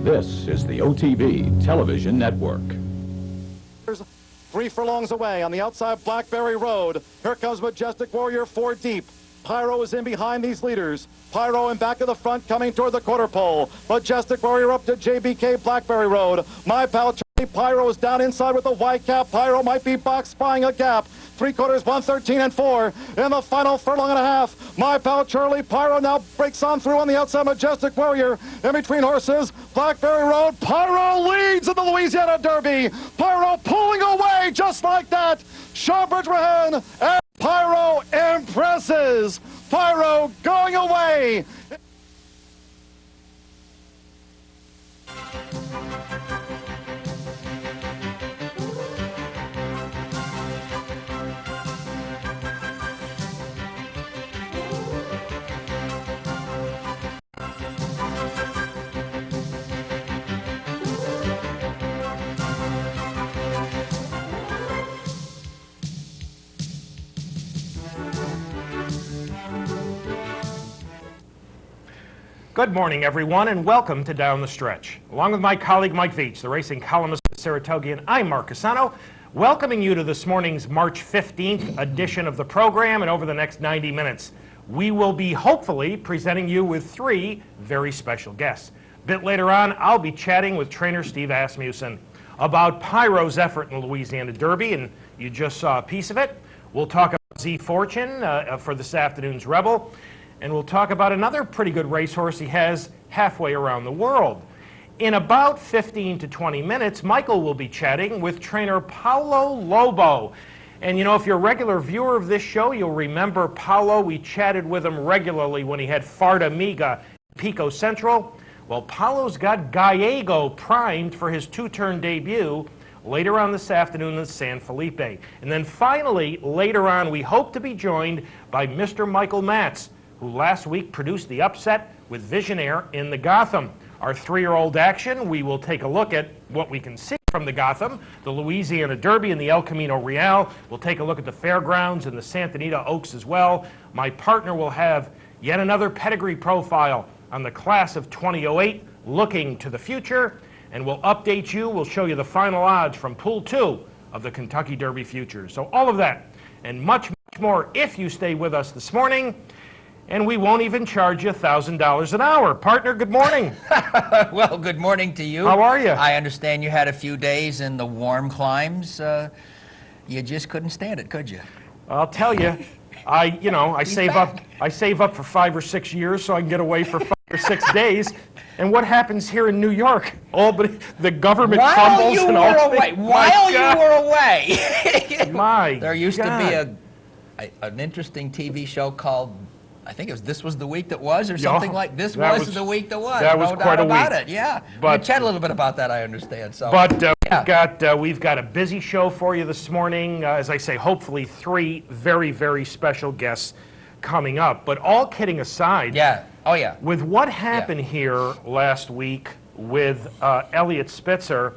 This is the OTV Television Network. 3 furlongs away on the outside Blackberry Road. Here comes Majestic Warrior 4 deep. Pyro is in behind these leaders. Pyro in back of the front coming toward the quarter pole. Majestic Warrior up to JBK Blackberry Road. My pal Charlie Pyro is down inside with the white cap. Pyro might be box spying a gap. 3/4, 113 and 4 in the final furlong and a half. My pal Charlie Pyro now breaks on through on the outside. Majestic Warrior in between horses. Blackberry Road. Pyro leads in the Louisiana Derby. Pyro pulling away just like that. Shawbridge Rahan and Pyro impresses. Pyro going away. Good morning, everyone, and welcome to Down the Stretch. Along with my colleague Mike Veach, the racing columnist at Saratogian, I'm Mark Cassano, welcoming you to this morning's March 15th edition of the program. And over the next 90 minutes, we will be hopefully presenting you with 3 very special guests. A bit later on, I'll be chatting with trainer Steve Asmussen about Pyro's effort in the Louisiana Derby, and you just saw a piece of it. We'll talk about Z Fortune for this afternoon's Rebel. And we'll talk about another pretty good racehorse he has halfway around the world. In about 15 to 20 minutes, Michael will be chatting with trainer Paulo Lobo. And you know, if you're a regular viewer of this show, you'll remember Paulo. We chatted with him regularly when he had Farda Miga Pico Central. Well, Paulo's got Gallego primed for his 2-turn debut later on this afternoon in San Felipe. And then finally, later on, we hope to be joined by Mr. Michael Matz, who last week produced the upset with Visionaire in the Gotham. Our 3-year-old action, we will take a look at what we can see from the Gotham, the Louisiana Derby and the El Camino Real. We'll take a look at the fairgrounds and the Santa Anita Oaks as well. My partner will have yet another pedigree profile on the class of 2008, looking to the future. And we'll update you, we'll show you the final odds from Pool 2 of the Kentucky Derby Futures. So all of that and much, much more if you stay with us this morning. And we won't even charge you $1,000 an hour. Partner, good morning. Well, good morning to you. How are you? I understand you had a few days in the warm climes. You just couldn't stand it, could you? I'll tell you, I save up for 5 or 6 years so I can get away for 5 or 6 days. And what happens here in New York? All but the government crumbles and all. While you were away. My There used God. to be an interesting TV show called, I think it was This Was the Week That Was, or something like This Was the Week That Was. That was no quite doubt a about week. it. Yeah. But We chat a little bit about that, I understand. So. But yeah. we've got a busy show for you this morning. As I say, hopefully 3 very, very special guests coming up. But all kidding aside, Yeah. Oh, yeah. with what happened here last week with Elliot Spitzer,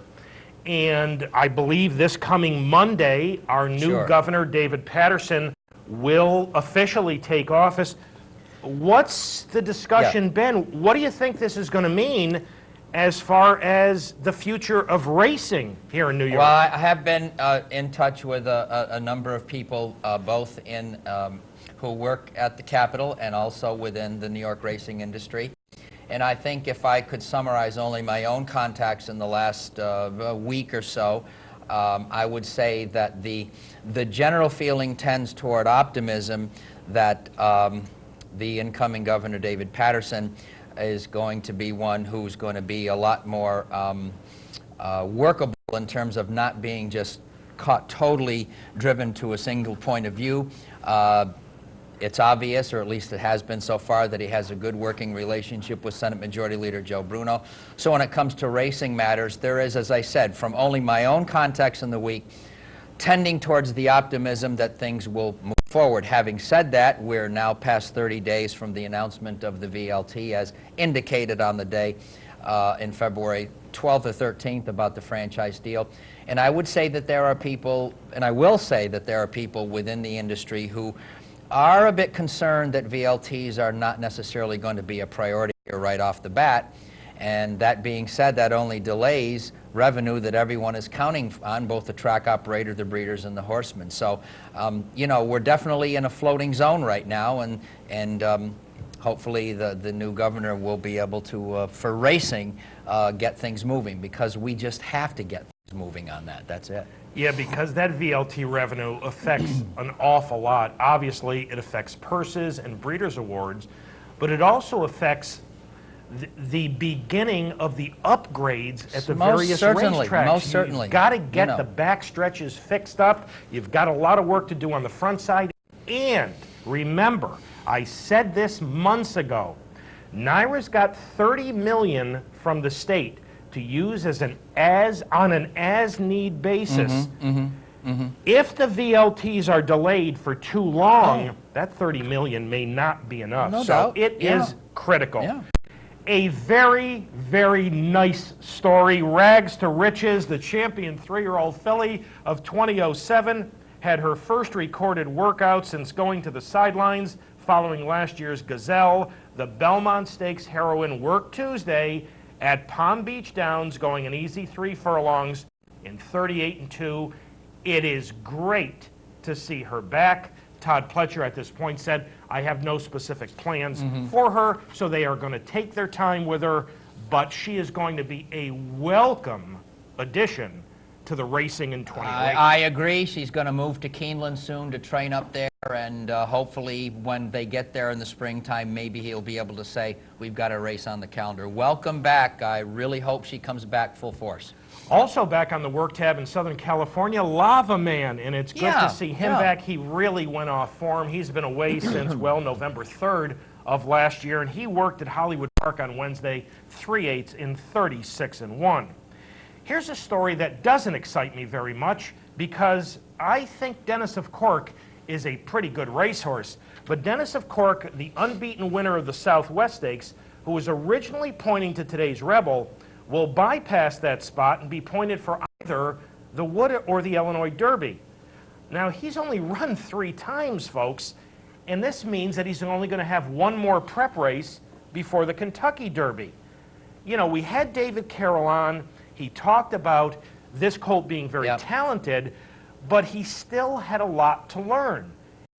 and I believe this coming Monday, our new Sure. governor, David Patterson, will officially take office. What's the discussion been? What do you think this is going to mean as far as the future of racing here in New York? Well, I have been in touch with a number of people, both in who work at the Capitol and also within the New York racing industry. And I think if I could summarize only my own contacts in the last week or so, I would say that the general feeling tends toward optimism that the incoming governor, David Patterson, is going to be one who's going to be a lot more workable in terms of not being just caught totally driven to a single point of view. It's obvious, or at least it has been so far, that he has a good working relationship with Senate Majority Leader Joe Bruno. So when it comes to racing matters, there is, as I said, from only my own contacts in the week, tending towards the optimism that things will move forward. Having said that, we're now past 30 days from the announcement of the VLT, as indicated on the day in February 12th or 13th about the franchise deal. And I would say that there are people, and I will say that there are people within the industry who are a bit concerned that VLTs are not necessarily going to be a priority here right off the bat. And that being said, that only delays revenue that everyone is counting on, both the track operator, the breeders, and the horsemen. So, you know, we're definitely in a floating zone right now, and hopefully the new governor will be able to, for racing, get things moving, because we just have to get things moving on that. That's it. Yeah, because that VLT revenue affects an awful lot. Obviously, it affects purses and breeders' awards, but it also affects the beginning of the upgrades at the various racetracks. Most certainly. You've got to get the back stretches fixed up. You've got a lot of work to do on the front side. And remember, I said this months ago, NYRA's got $30 million from the state to use on an as-need basis. If the VLTs are delayed for too long, that $30 million may not be enough. No so doubt. it is critical. Yeah. A very, very nice story. Rags to riches. The champion 3-year-old filly of 2007 had her first recorded workout since going to the sidelines following last year's Gazelle. The Belmont Stakes heroine worked Tuesday at Palm Beach Downs, going an easy 3 furlongs in 38-2. It is great to see her back. Todd Pletcher at this point said, I have no specific plans for her, so they are going to take their time with her, but she is going to be a welcome addition to the racing in 2020. I agree. She's going to move to Keeneland soon to train up there, and hopefully when they get there in the springtime, maybe he'll be able to say, we've got a race on the calendar. Welcome back. I really hope she comes back full force. Also back on the work tab in Southern California, Lava Man, and it's good to see him back. He really went off form. He's been away since, well, November 3rd of last year, and he worked at Hollywood Park on Wednesday, 3/8 in 36-1. Here's a story that doesn't excite me very much, because I think Dennis of Cork is a pretty good racehorse. But Dennis of Cork, the unbeaten winner of the Southwest Stakes, who was originally pointing to today's Rebel, will bypass that spot and be pointed for either the Wood or the Illinois Derby. Now, he's only run 3 times, folks, and this means that he's only going to have one more prep race before the Kentucky Derby. You know, we had David Carroll on. He talked about this colt being very talented, but he still had a lot to learn.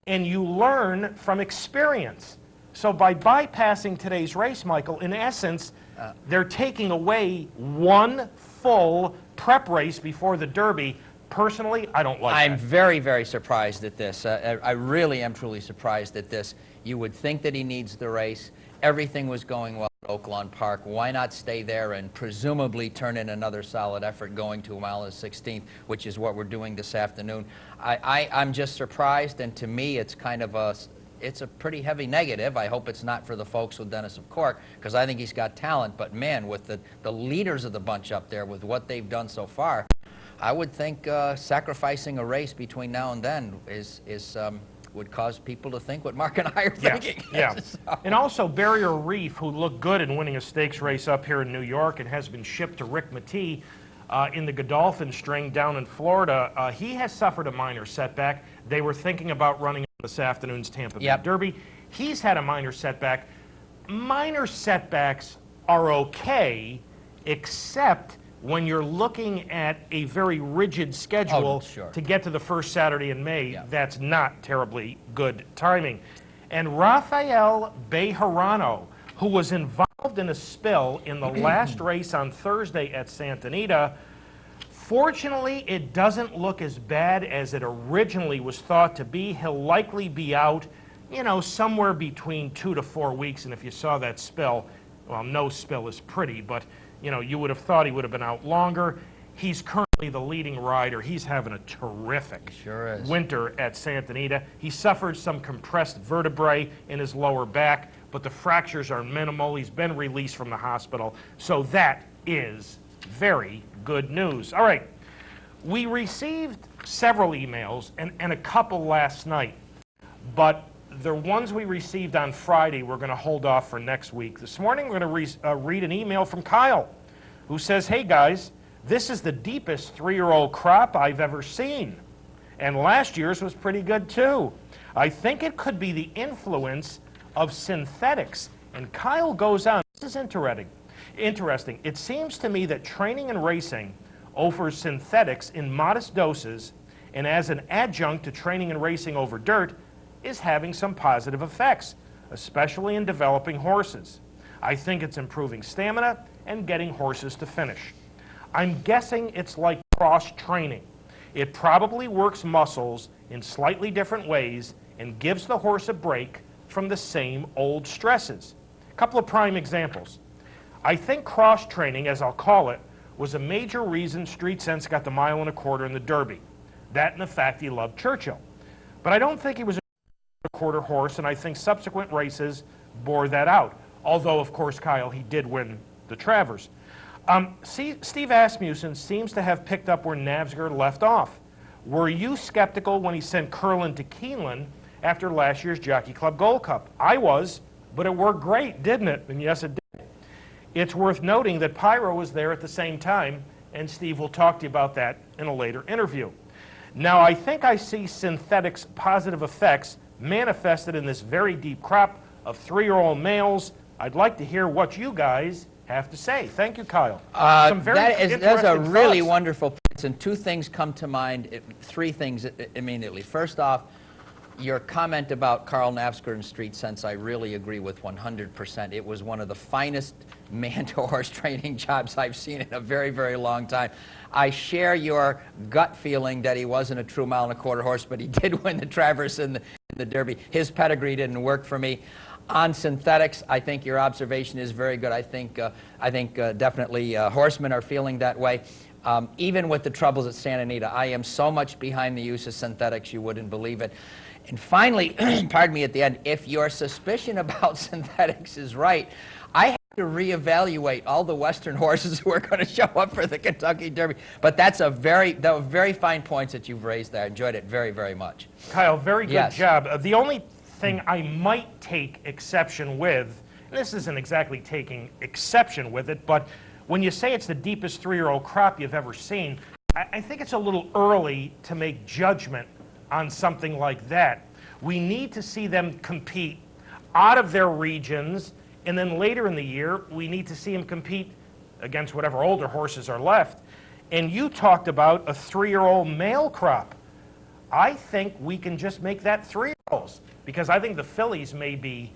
And you learn from experience. So by bypassing today's race, Michael, in essence, they're taking away one full prep race before the Derby. Personally, I don't like that. I'm very, very surprised at this. I really am truly surprised at this. You would think that he needs the race. Everything was going well at Oaklawn Park. Why not stay there and presumably turn in another solid effort going to a mile and 16th, which is what we're doing this afternoon. I'm just surprised, and to me it's kind of it's a pretty heavy negative. I hope it's not for the folks with Dennis of Cork, because I think he's got talent, but man, with the leaders of the bunch up there, with what they've done so far, I would think sacrificing a race between now and then would cause people to think what Mark and I are thinking. Yeah. So. And also Barrier Reef, who looked good in winning a stakes race up here in New York and has been shipped to Rick Matee in the Godolphin string down in Florida. He has suffered a minor setback. They were thinking about running this afternoon's Tampa Bay Derby. He's had a minor setback. Minor setbacks are okay, except when you're looking at a very rigid schedule to get to the first Saturday in May. That's not terribly good timing. And Rafael Bejarano, who was involved in a spill in the last race on Thursday at Santa Anita, fortunately, it doesn't look as bad as it originally was thought to be. He'll likely be out, you know, somewhere between 2 to 4 weeks. And if you saw that spill, well, no spill is pretty, but you know, you would have thought he would have been out longer. He's currently the leading rider. He's having a terrific winter at Santa Anita. He suffered some compressed vertebrae in his lower back, but the fractures are minimal. He's been released from the hospital. So that is very good news. All right. We received several emails and a couple last night, but the ones we received on Friday we're going to hold off for next week. This morning we're going to read an email from Kyle, who says, hey guys, this is the deepest 3-year-old crop I've ever seen. And last year's was pretty good too. I think it could be the influence of synthetics. And Kyle goes on, this is interesting. Interesting. It seems to me that training and racing over synthetics in modest doses and as an adjunct to training and racing over dirt is having some positive effects, especially in developing horses. I think it's improving stamina and getting horses to finish. I'm guessing it's like cross-training. It probably works muscles in slightly different ways and gives the horse a break from the same old stresses. A couple of prime examples. I think cross-training, as I'll call it, was a major reason Street Sense got the 1 1/4 in the Derby. That and the fact he loved Churchill. But I don't think he was a 1/4 horse, and I think subsequent races bore that out. Although, of course, Kyle, he did win the Travers. Steve Asmussen seems to have picked up where Navsgaard left off. Were you skeptical when he sent Curlin to Keeneland after last year's Jockey Club Gold Cup? I was, but it worked great, didn't it? And yes, it did. It's worth noting that Pyro was there at the same time, and Steve will talk to you about that in a later interview. Now, I think I see synthetics' positive effects manifested in this very deep crop of 3-year-old males. I'd like to hear what you guys have to say. Thank you, Kyle. Those are really thoughts. wonderful points, and two things come to mind, three things immediately. First off, your comment about Carl Navsgaard and Street Sense, I really agree with 100%. It was one of the finest man-to-horse training jobs I've seen in a very, very long time. I share your gut feeling that he wasn't a true 1 1/4 horse, but he did win the Travers in the Derby. His pedigree didn't work for me. On synthetics, I think your observation is very good. I think definitely horsemen are feeling that way. Even with the troubles at Santa Anita, I am so much behind the use of synthetics, you wouldn't believe it. And finally, pardon me at the end, if your suspicion about synthetics is right, I have to reevaluate all the Western horses who are going to show up for the Kentucky Derby. But those are very fine points that you've raised there. I enjoyed it very, very much. Kyle, very good job. The only thing I might take exception with, and this isn't exactly taking exception with it, but when you say it's the deepest 3-year-old crop you've ever seen, I think it's a little early to make judgment on something like that. We need to see them compete out of their regions, and then later in the year, we need to see them compete against whatever older horses are left. And you talked about a 3-year-old male crop. I think we can just make that 3-year-olds, because I think the fillies may be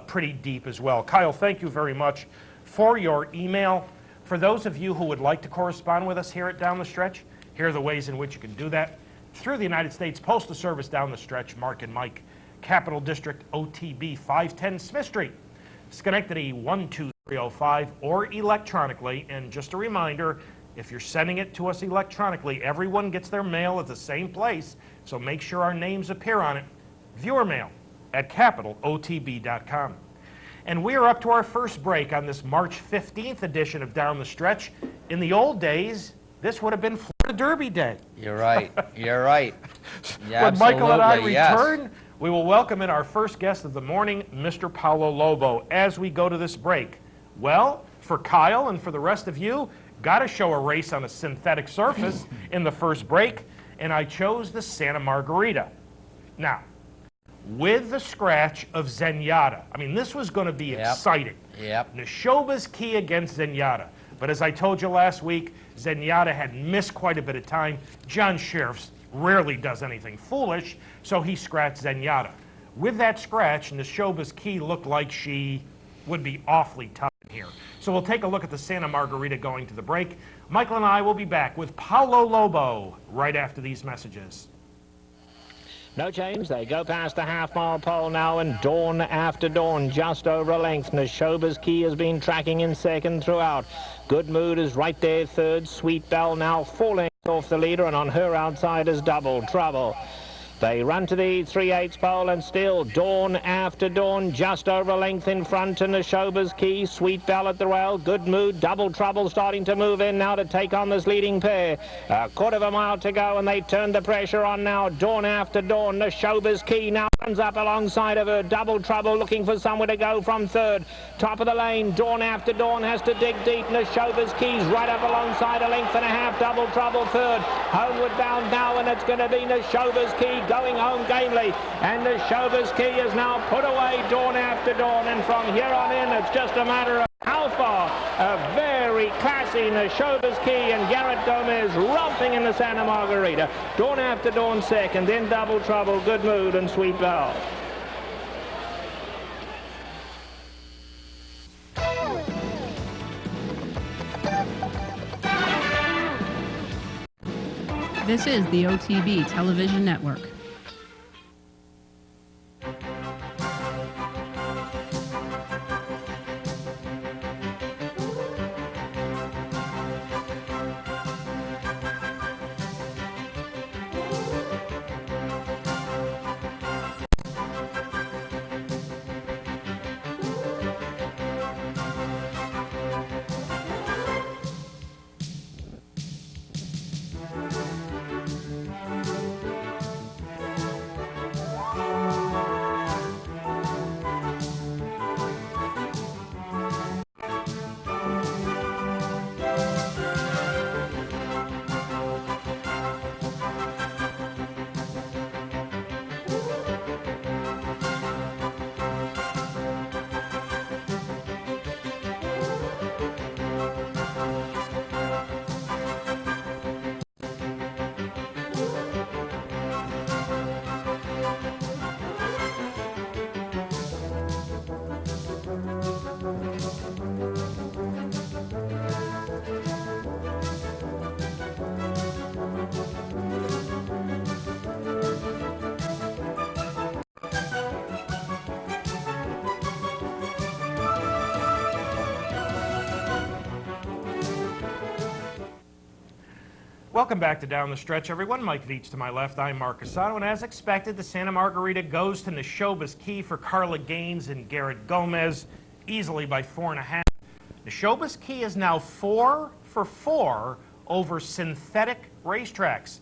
pretty deep as well. Kyle, thank you very much for your email. For those of you who would like to correspond with us here at Down the Stretch, here are the ways in which you can do that. Through the United States Postal Service, Down the Stretch, Mark and Mike, Capital District, OTB 510 Smith Street, Schenectady 12305, or electronically. And just a reminder, if you're sending it to us electronically, everyone gets their mail at the same place, so make sure our names appear on it. Viewer mail at capitalotb.com. And we are up to our first break on this March 15th edition of Down the Stretch. In the old days, this would have been Florida Derby Day. You're right. You're right. Yeah, when Michael and I return, yes. We will welcome in our first guest of the morning, Mr. Paulo Lobo, as we go to this break. Well, for Kyle and for the rest of you, got to show a race on a synthetic surface in the first break, and I chose the Santa Margarita. Now, with the scratch of Zenyatta. I mean, this was going to be exciting. Yep. Neshoba's Key against Zenyatta. But as I told you last week, Zenyatta had missed quite a bit of time. John Sheriffs rarely does anything foolish, so he scratched Zenyatta. With that scratch, Neshoba's Key looked like she would be awfully tough in here. So we'll take a look at the Santa Margarita going to the break. Michael and I will be back with Paulo Lobo right after these messages. No change. They go past the half-mile pole now, and Dawn After Dawn just over a length. Neshoba's Key has been tracking in second throughout. Good Mood is right there third. Sweet Bell now 4 lengths off the leader, and on her outside is Double Trouble. They run to the 3/8 pole, and still Dawn After Dawn just over a length in front, and Neshoba's Key, Sweet Bell at the rail, Good Mood, Double Trouble starting to move in now to take on this leading pair. A 1/4 mile to go, and they turn the pressure on now. Dawn After Dawn, Neshoba's Key now runs up alongside of her. Double Trouble looking for somewhere to go from third. Top of the lane, Dawn After Dawn has to dig deep. Neshoba's Key's right up alongside, a length and a half. Double Trouble third. Homeward bound now, and it's going to be Neshoba's Key going home gamely, and Neshoba's Key is now put away Dawn After Dawn, and from here on in it's just a matter of How far? A very classy Neshoba's Key and Garrett Gomez romping in the Santa Margarita. Dawn After Dawn second, then Double Trouble, Good Mood and Sweet Valve. This is the OTB Television Network. Welcome back to Down the Stretch, everyone. Mike Veach to my left. I'm Mark Casado. And as expected, the Santa Margarita goes to Neshoba's Key for Carla Gaines and Garrett Gomez, easily by 4.5. Neshoba's Key is now 4 for 4 over synthetic racetracks.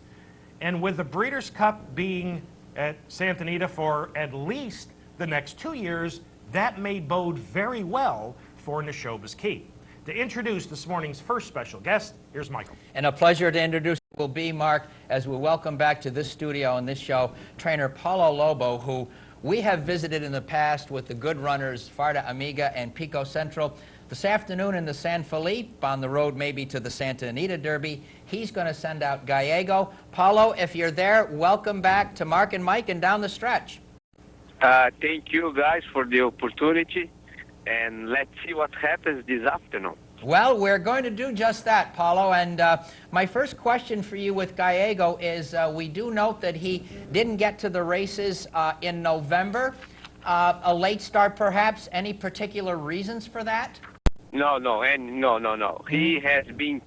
And with the Breeders' Cup being at Santa Anita for at least the next 2 years, that may bode very well for Neshoba's Key. To introduce this morning's first special guest, here's Michael. And a pleasure to introduce will be, Mark, as we welcome back to this studio and this show, trainer Paulo Lobo, who we have visited in the past with the good runners Farda Amiga and Pico Central. This afternoon in the San Felipe, on the road maybe to the Santa Anita Derby, he's going to send out Gallego. Paulo, if you're there, welcome back to Mark and Mike and Down the Stretch. Thank you guys for the opportunity, and let's see what happens this afternoon. Well, we're going to do just that, Paulo, and my first question for you with Gallego is we do note that he didn't get to the races in November. A late start, perhaps. Any particular reasons for that? No. He has been,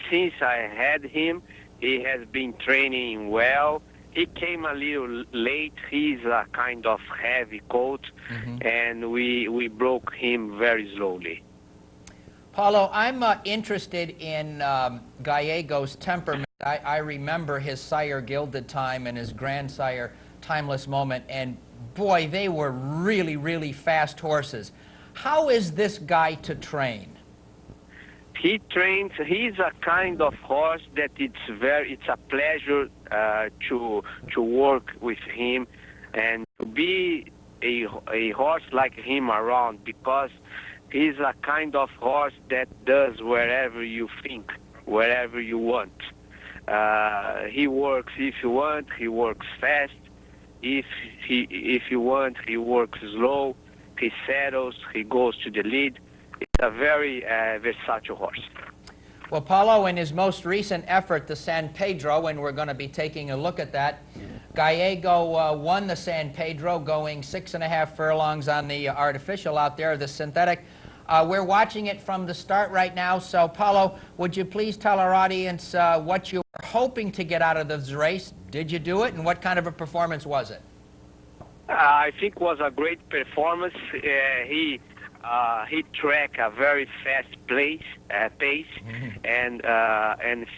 since I had him, he has been training well. He came a little late. He's a kind of heavy coat, and we broke him very slowly. Paulo, I'm interested in Gallego's temperament. I remember his sire Gilded Time and his grandsire Timeless Moment, and boy, they were really, really fast horses. How is this guy to train? He trains. He's a kind of horse that it's a pleasure to work with him and to be a horse like him around, because he's a kind of horse that does wherever you think, wherever you want. He works if you want. He works fast. If you want, he works slow. He settles. He goes to the lead. It's a very versatile horse. Well, Paulo, in his most recent effort, the San Pedro, and we're going to be taking a look at that, Gallego won the San Pedro, going 6.5 furlongs on the artificial out there, the synthetic. We're watching it from the start right now. So, Paulo, would you please tell our audience what you were hoping to get out of this race? Did you do it, and what kind of a performance was it? I think it was a great performance. He tracked a very fast pace, and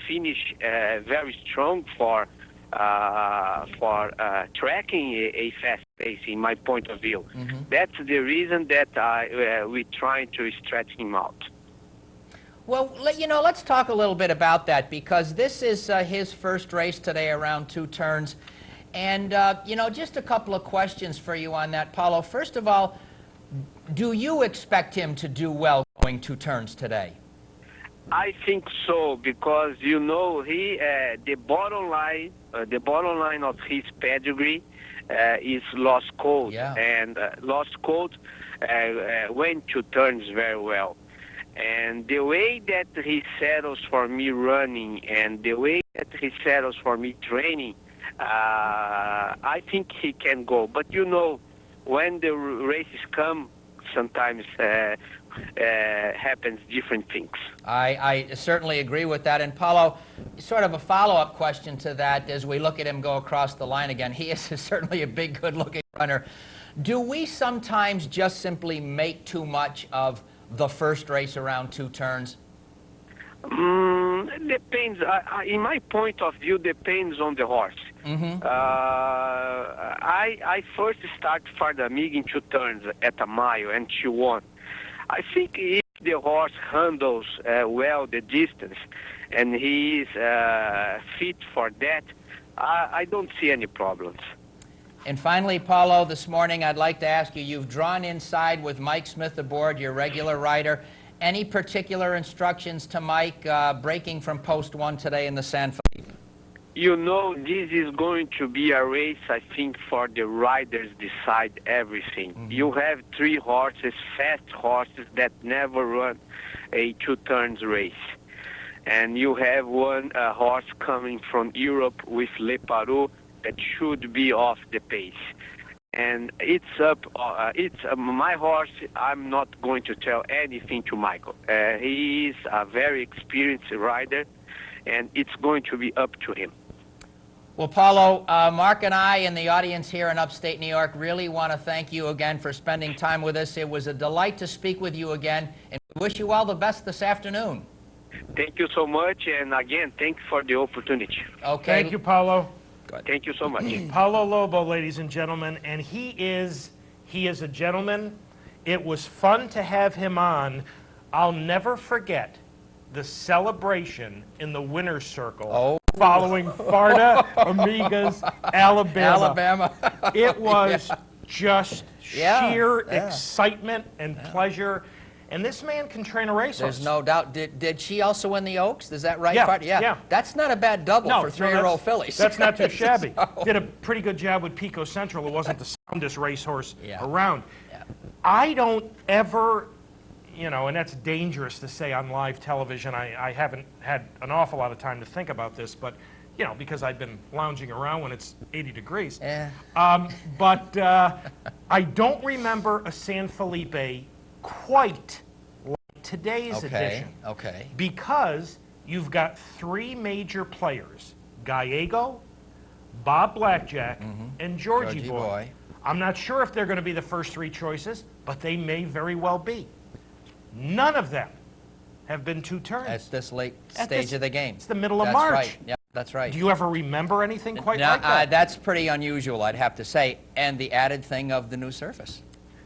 finished very strong for tracking a fast pace, in my point of view. That's the reason that we're trying to stretch him out. Well, you know, let's talk a little bit about that, because this is his first race today around 2 turns. And, you know, just a couple of questions for you on that, Paulo. First of all, do you expect him to do well going 2 turns today? I think so, because he the bottom line of his pedigree is Lost Code, Yeah. and Lost Code went 2 turns very well. And the way that he settles for me running and the way that he settles for me training, I think he can go. But when the races come, sometimes happens different things. I certainly agree with that. And Paulo, sort of a follow-up question to that as we look at him go across the line again. He is certainly a big, good-looking runner. Do we sometimes just simply make too much of the first race around 2 turns? It depends. In my point of view, depends on the horse. I first start Fardamig in 2 turns at a mile, and she won. I think if the horse handles well the distance, and he is fit for that, I don't see any problems. And finally, Paulo, this morning I'd like to ask you, you've drawn inside with Mike Smith aboard, your regular rider. Any particular instructions to Mike breaking from post 1 today in the San Felipe? This is going to be a race, I think, for the riders decide everything. You have 3 horses, fast horses, that never run a 2 turns race. And you have one horse coming from Europe with Le Paru that should be off the pace. And it's my horse. I'm not going to tell anything to Michael. He is a very experienced rider, and it's going to be up to him. Well, Paulo, Mark and I and the audience here in upstate New York really want to thank you again for spending time with us. It was a delight to speak with you again, and we wish you all the best this afternoon. Thank you so much, and again, thanks for the opportunity. Okay. Thank you, Paulo. Thank you so much. Paulo Lobo, ladies and gentlemen, and he is a gentleman. It was fun to have him on. I'll never forget the celebration in the winner's circle following Farda Amigas, Alabama. It was just sheer excitement and pleasure. And this man can train a racehorse. There's no doubt. Did she also win the Oaks? Is that right? Yeah, yeah. That's not a bad double for 3-year-old fillies. That's not too shabby. Did a pretty good job with Pico Central. It wasn't the soundest racehorse around. Yeah. I don't ever, and that's dangerous to say on live television. I haven't had an awful lot of time to think about this, but, because I've been lounging around when it's 80 degrees. Yeah. But I don't remember a San Felipe quite like today's edition. Okay. Because you've got 3 major players, Gallego, Bob Blackjack, and Georgie Boy. I'm not sure if they're going to be the first 3 choices, but they may very well be. None of them have been 2 turns. At this late stage of the game. It's the middle of March. Right. Yeah, that's right. Do you ever remember anything quite like that? That's pretty unusual, I'd have to say. And the added thing of the new surface.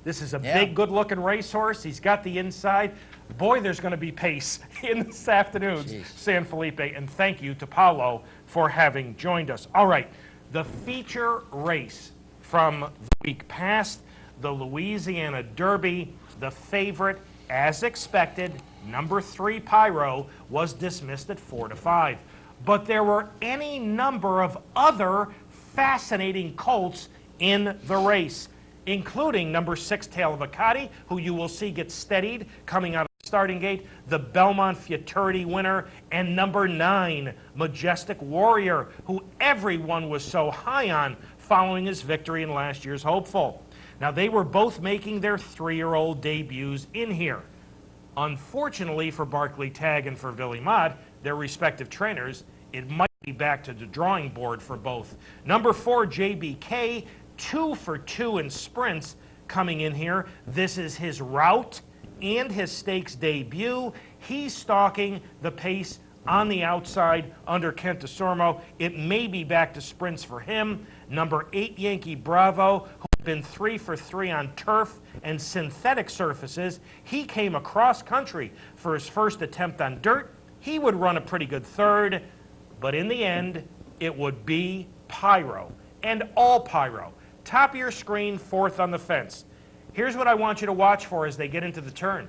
This is a big, good-looking racehorse. He's got the inside. Boy, there's going to be pace in this afternoon's San Felipe. And thank you to Paulo for having joined us. All right, the feature race from the week past, the Louisiana Derby, the favorite, as expected, number 3 Pyro, was dismissed at 4-5. But there were any number of other fascinating colts in the race, including number 6 Tail of Acadi, who you will see get steadied coming out of the starting gate, the Belmont Futurity winner, and number 9 Majestic Warrior, who everyone was so high on following his victory in last year's Hopeful. Now, they were both making their 3-year-old debuts in here. Unfortunately for Barclay Tagg and for Billy Mott, their respective trainers, it might be back to the drawing board for both. Number 4 JBK, 2 for 2 in sprints coming in here. This is his route and his stakes debut. He's stalking the pace on the outside under Kent DeSormo. It may be back to sprints for him. Number 8 Yankee Bravo, who's been 3 for 3 on turf and synthetic surfaces. He came across country for his first attempt on dirt. He would run a pretty good 3rd, but in the end, it would be Pyro, and all Pyro. Top of your screen, 4th on the fence. Here's what I want you to watch for as they get into the turn.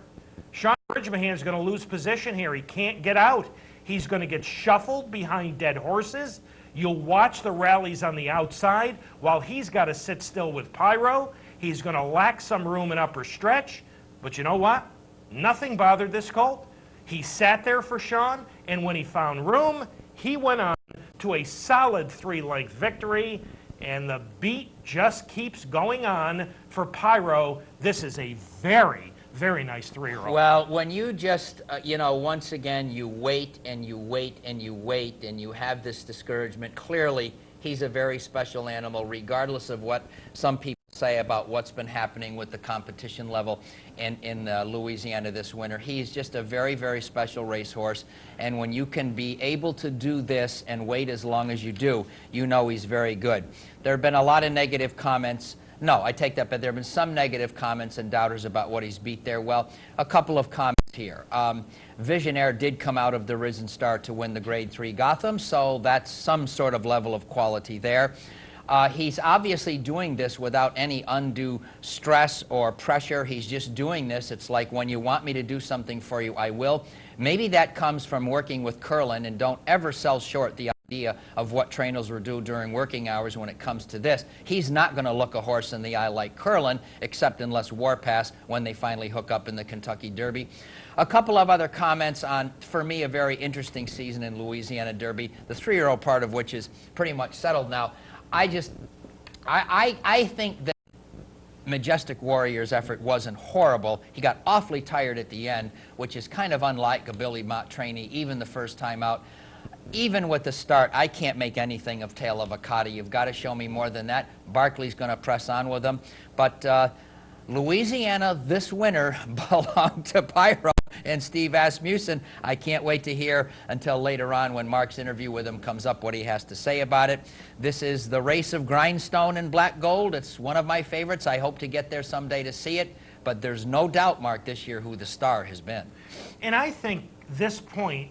Sean Bridgmahan's going to lose position here. He can't get out. He's going to get shuffled behind dead horses. You'll watch the rallies on the outside while he's got to sit still with Pyro. He's going to lack some room in upper stretch. But you know what? Nothing bothered this colt. He sat there for Sean, and when he found room, he went on to a solid 3-length victory, and the beat just keeps going on for Pyro. This is a very, very nice 3-year-old. Well, when you just, you know, once again, you wait and you wait and you wait and you have this discouragement, clearly he's a very special animal, regardless of what some people say about what's been happening with the competition level in Louisiana this winter. He's just a very, very special racehorse, and when you can be able to do this and wait as long as you do, you know he's very good. There have been a lot of negative comments. No, I take that back. There have been some negative comments and doubters about what he's beat there. Well, a couple of comments here. Visionaire did come out of the Risen Star to win the Grade 3 Gotham, so that's some sort of level of quality there. He's obviously doing this without any undue stress or pressure. He's just doing this. It's like, when you want me to do something for you, I will. Maybe that comes from working with Curlin, and don't ever sell short the idea of what trainers will do during working hours when it comes to this. He's not going to look a horse in the eye like Curlin, except unless Warpass, when they finally hook up in the Kentucky Derby. A couple of other comments on, for me, a very interesting season in Louisiana Derby, the 3-year-old part of which is pretty much settled now. I think that Majestic Warrior's effort wasn't horrible. He got awfully tired at the end, which is kind of unlike a Billy Mott trainee, even the first time out. Even with the start, I can't make anything of Tale of a Cotty. You've got to show me more than that. Barkley's going to press on with him. But Louisiana this winter belonged to Pyro and Steve Asmussen. I can't wait to hear until later on when Mark's interview with him comes up what he has to say about it. This is the race of Grindstone and Black Gold. It's one of my favorites. I hope to get there someday to see it. But there's no doubt, Mark, this year who the star has been. And I think this point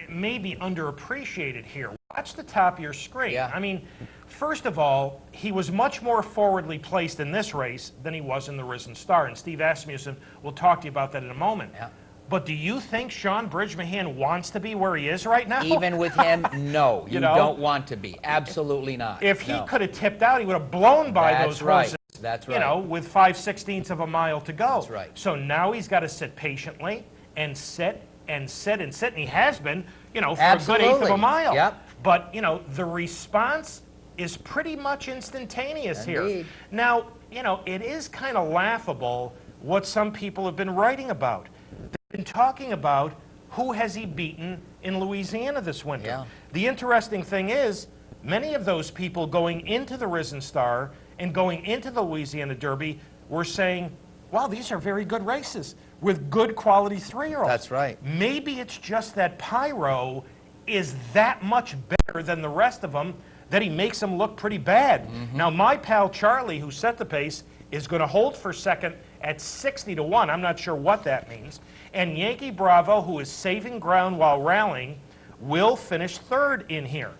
may be underappreciated here. Watch the top of your screen. Yeah. I mean, first of all, he was much more forwardly placed in this race than he was in the Risen Star, and Steve Asmussen will talk to you about that in a moment. Yeah. But do you think Sean Bridgmahan wants to be where he is right now? Even with him, no. You don't want to be. Absolutely not. If he could have tipped out, he would have blown by those horses. That's right. You know, with 5/16 of a mile to go. That's right. So now he's got to sit patiently and sit and sit and sit, and he has been, you know, for Absolutely. a good 1/8 of a mile. Yep. But, you know, the response is pretty much instantaneous here. Indeed. Now, you know, it is kind of laughable what some people have been writing about. They've been talking about who has he beaten in Louisiana this winter. Yeah. The interesting thing is, many of those people going into the Risen Star and going into the Louisiana Derby were saying, wow, these are very good races with good quality 3-year-olds. That's right. Maybe it's just that Pyro is that much better than the rest of them that he makes them look pretty bad. Now, my pal Charlie, who set the pace, is going to hold for second at 60-1. I'm not sure what that means. And Yankee Bravo, who is saving ground while rallying, will finish third in here.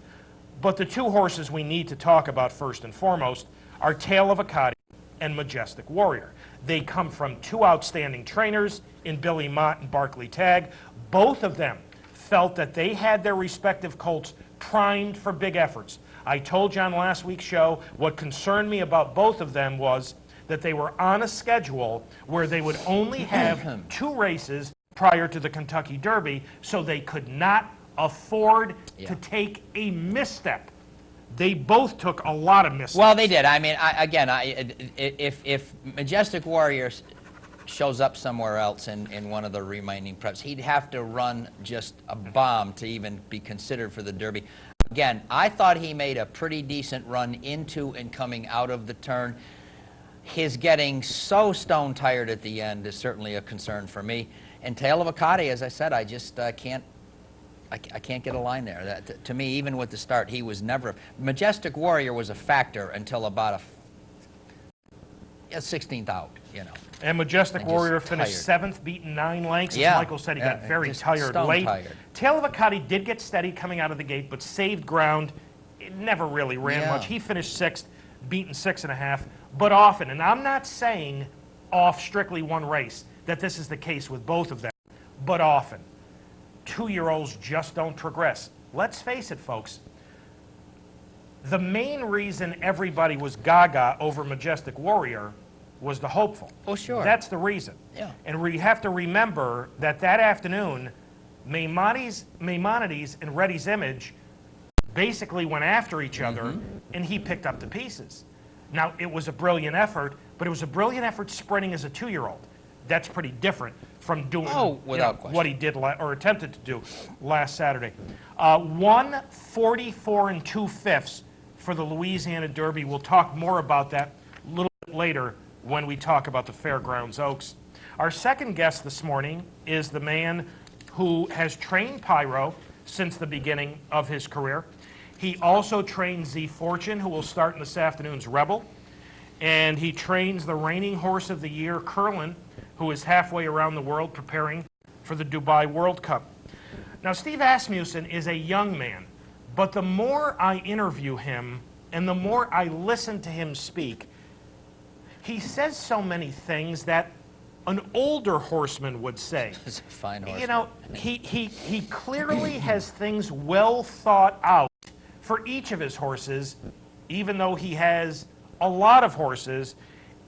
But the two horses we need to talk about first and foremost are Tale of a Cotty and Majestic Warrior. They come from two outstanding trainers in Billy Mott and Barkley Tagg. Both of them felt that they had their respective colts primed for big efforts. I told you on last week's show what concerned me about both of them was that they were on a schedule where they would only have 2 races prior to the Kentucky Derby, so they could not afford to take a misstep. They both took a lot of missteps. Well, they did. I mean, if Majestic Warrior shows up somewhere else in one of the remaining preps, he'd have to run just a bomb to even be considered for the Derby. Again, I thought he made a pretty decent run into and coming out of the turn. His getting so stone tired at the end is certainly a concern for me. And Tale of a Cotty, as I said, I just can't get a line there. That, to me, even with the start, he was never. Majestic Warrior was a factor until about a 16th out, you know. And Majestic And Warrior just finished tired. 7th, beaten 9 lengths. Yeah. As Michael said, he got very just tired stone late. tired. Tale of a Cotty did get steady coming out of the gate, but saved ground. It never really ran Yeah. much. He finished 6th, beaten 6.5, but often, and I'm not saying off strictly one race, that this is the case with both of them. but often. 2-year-olds just don't progress. Let's face it, folks. The main reason everybody was gaga over Majestic Warrior was the hopeful. Oh, sure. That's the reason. Yeah. And we have to remember that afternoon, Maimonides and Reddy's Image basically went after each other, and he picked up the pieces. Now, it was a brilliant effort, but it was a brilliant effort sprinting as a 2-year-old. That's pretty different from doing without question. what he did or attempted to do last Saturday. 1:44 2/5 for the Louisiana Derby. We'll talk more about that a little bit later when we talk about the Fairgrounds Oaks. Our second guest this morning is the man who has trained Pyro since the beginning of his career. He also trains Z Fortune, who will start in this afternoon's Rebel. And he trains the reigning horse of the year, Curlin, who is halfway around the world preparing for the Dubai World Cup. Now, Steve Asmussen is a young man, but the more I interview him and the more I listen to him speak, he says so many things that an older horseman would say. He's a fine horseman. You know, he clearly has things well thought out for each of his horses, even though he has a lot of horses,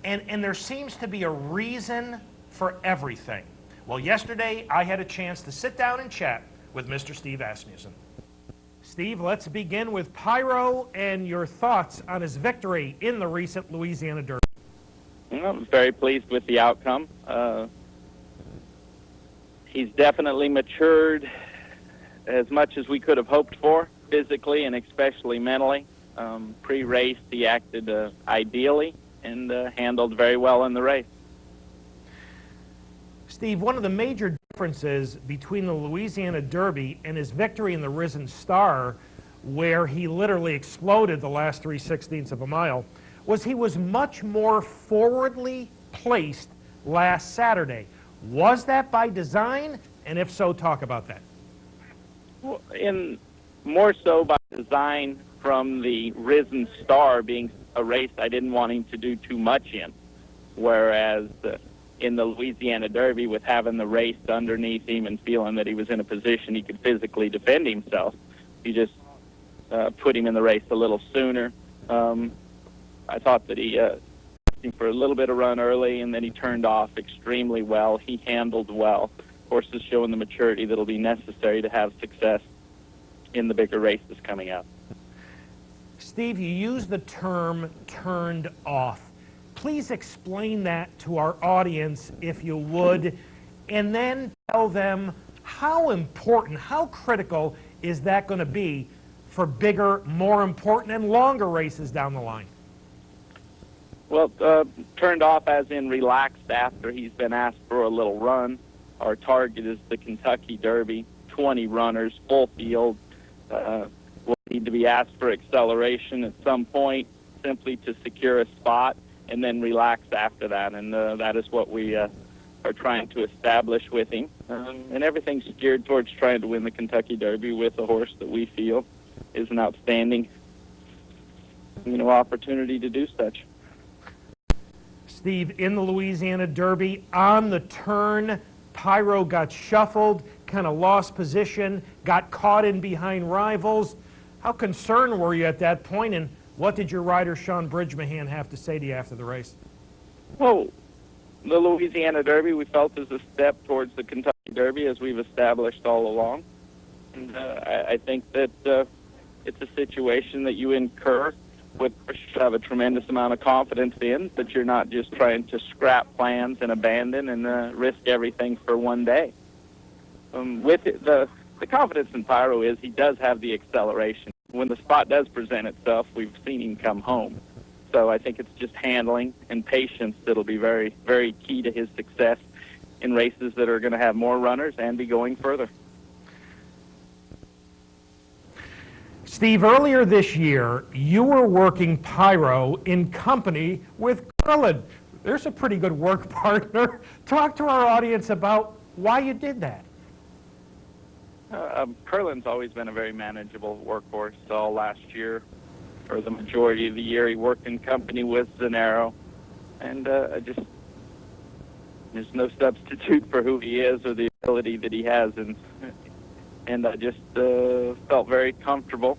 and there seems to be a reason for everything. Well, yesterday I had a chance to sit down and chat with Mr. Steve Asmussen. Steve, let's begin with Pyro and your thoughts on his victory in the recent Louisiana Derby. Well, I'm very pleased with the outcome. He's definitely matured as much as we could have hoped for, physically and especially mentally. Pre-race, he acted ideally and handled very well in the race. Steve, one of the major differences between the Louisiana Derby and his victory in the Risen Star, where he literally exploded the last 3/16 of a mile, was he was much more forwardly placed last Saturday. Was that by design? And if so, talk about that. Well, more so by design from the Risen Star being a race I didn't want him to do too much in, whereas in the Louisiana Derby, with having the race underneath him and feeling that he was in a position he could physically defend himself, you just put him in the race a little sooner. I thought that he asked him for a little bit of run early, and then he turned off extremely well. He handled well. Horses showing the maturity that will be necessary to have success in the bigger races coming up. Steve, you used the term turned off. Please explain that to our audience, if you would, and then tell them how important, how critical is that going to be for bigger, more important, and longer races down the line? Well, turned off as in relaxed after he's been asked for a little run. Our target is the Kentucky Derby, 20 runners, full field. We'll need to be asked for acceleration at some point simply to secure a spot, and then relax after that. And that is what we are trying to establish with him. And everything's geared towards trying to win the Kentucky Derby with a horse that we feel is an outstanding, opportunity to do such. Steve, in the Louisiana Derby, on the turn, Pyro got shuffled, kind of lost position, got caught in behind rivals. How concerned were you at that point, and what did your rider, Sean Bridgmahan, have to say to you after the race? Well, the Louisiana Derby we felt is a step towards the Kentucky Derby, as we've established all along. And I think that it's a situation that you incur with you have a tremendous amount of confidence in, that you're not just trying to scrap plans and abandon and risk everything for one day. With it, the confidence in Pyro is he does have the acceleration. When the spot does present itself, we've seen him come home. So I think it's just handling and patience that'll be very, very key to his success in races that are going to have more runners and be going further. Steve, earlier this year, you were working Pyro in company with Curlin. There's a pretty good work partner. Talk to our audience about why you did that. Curlin's always been a very manageable workhorse. All last year, or the majority of the year, he worked in company with Zanaro. And there's no substitute for who he is or the ability that he has, and I just felt very comfortable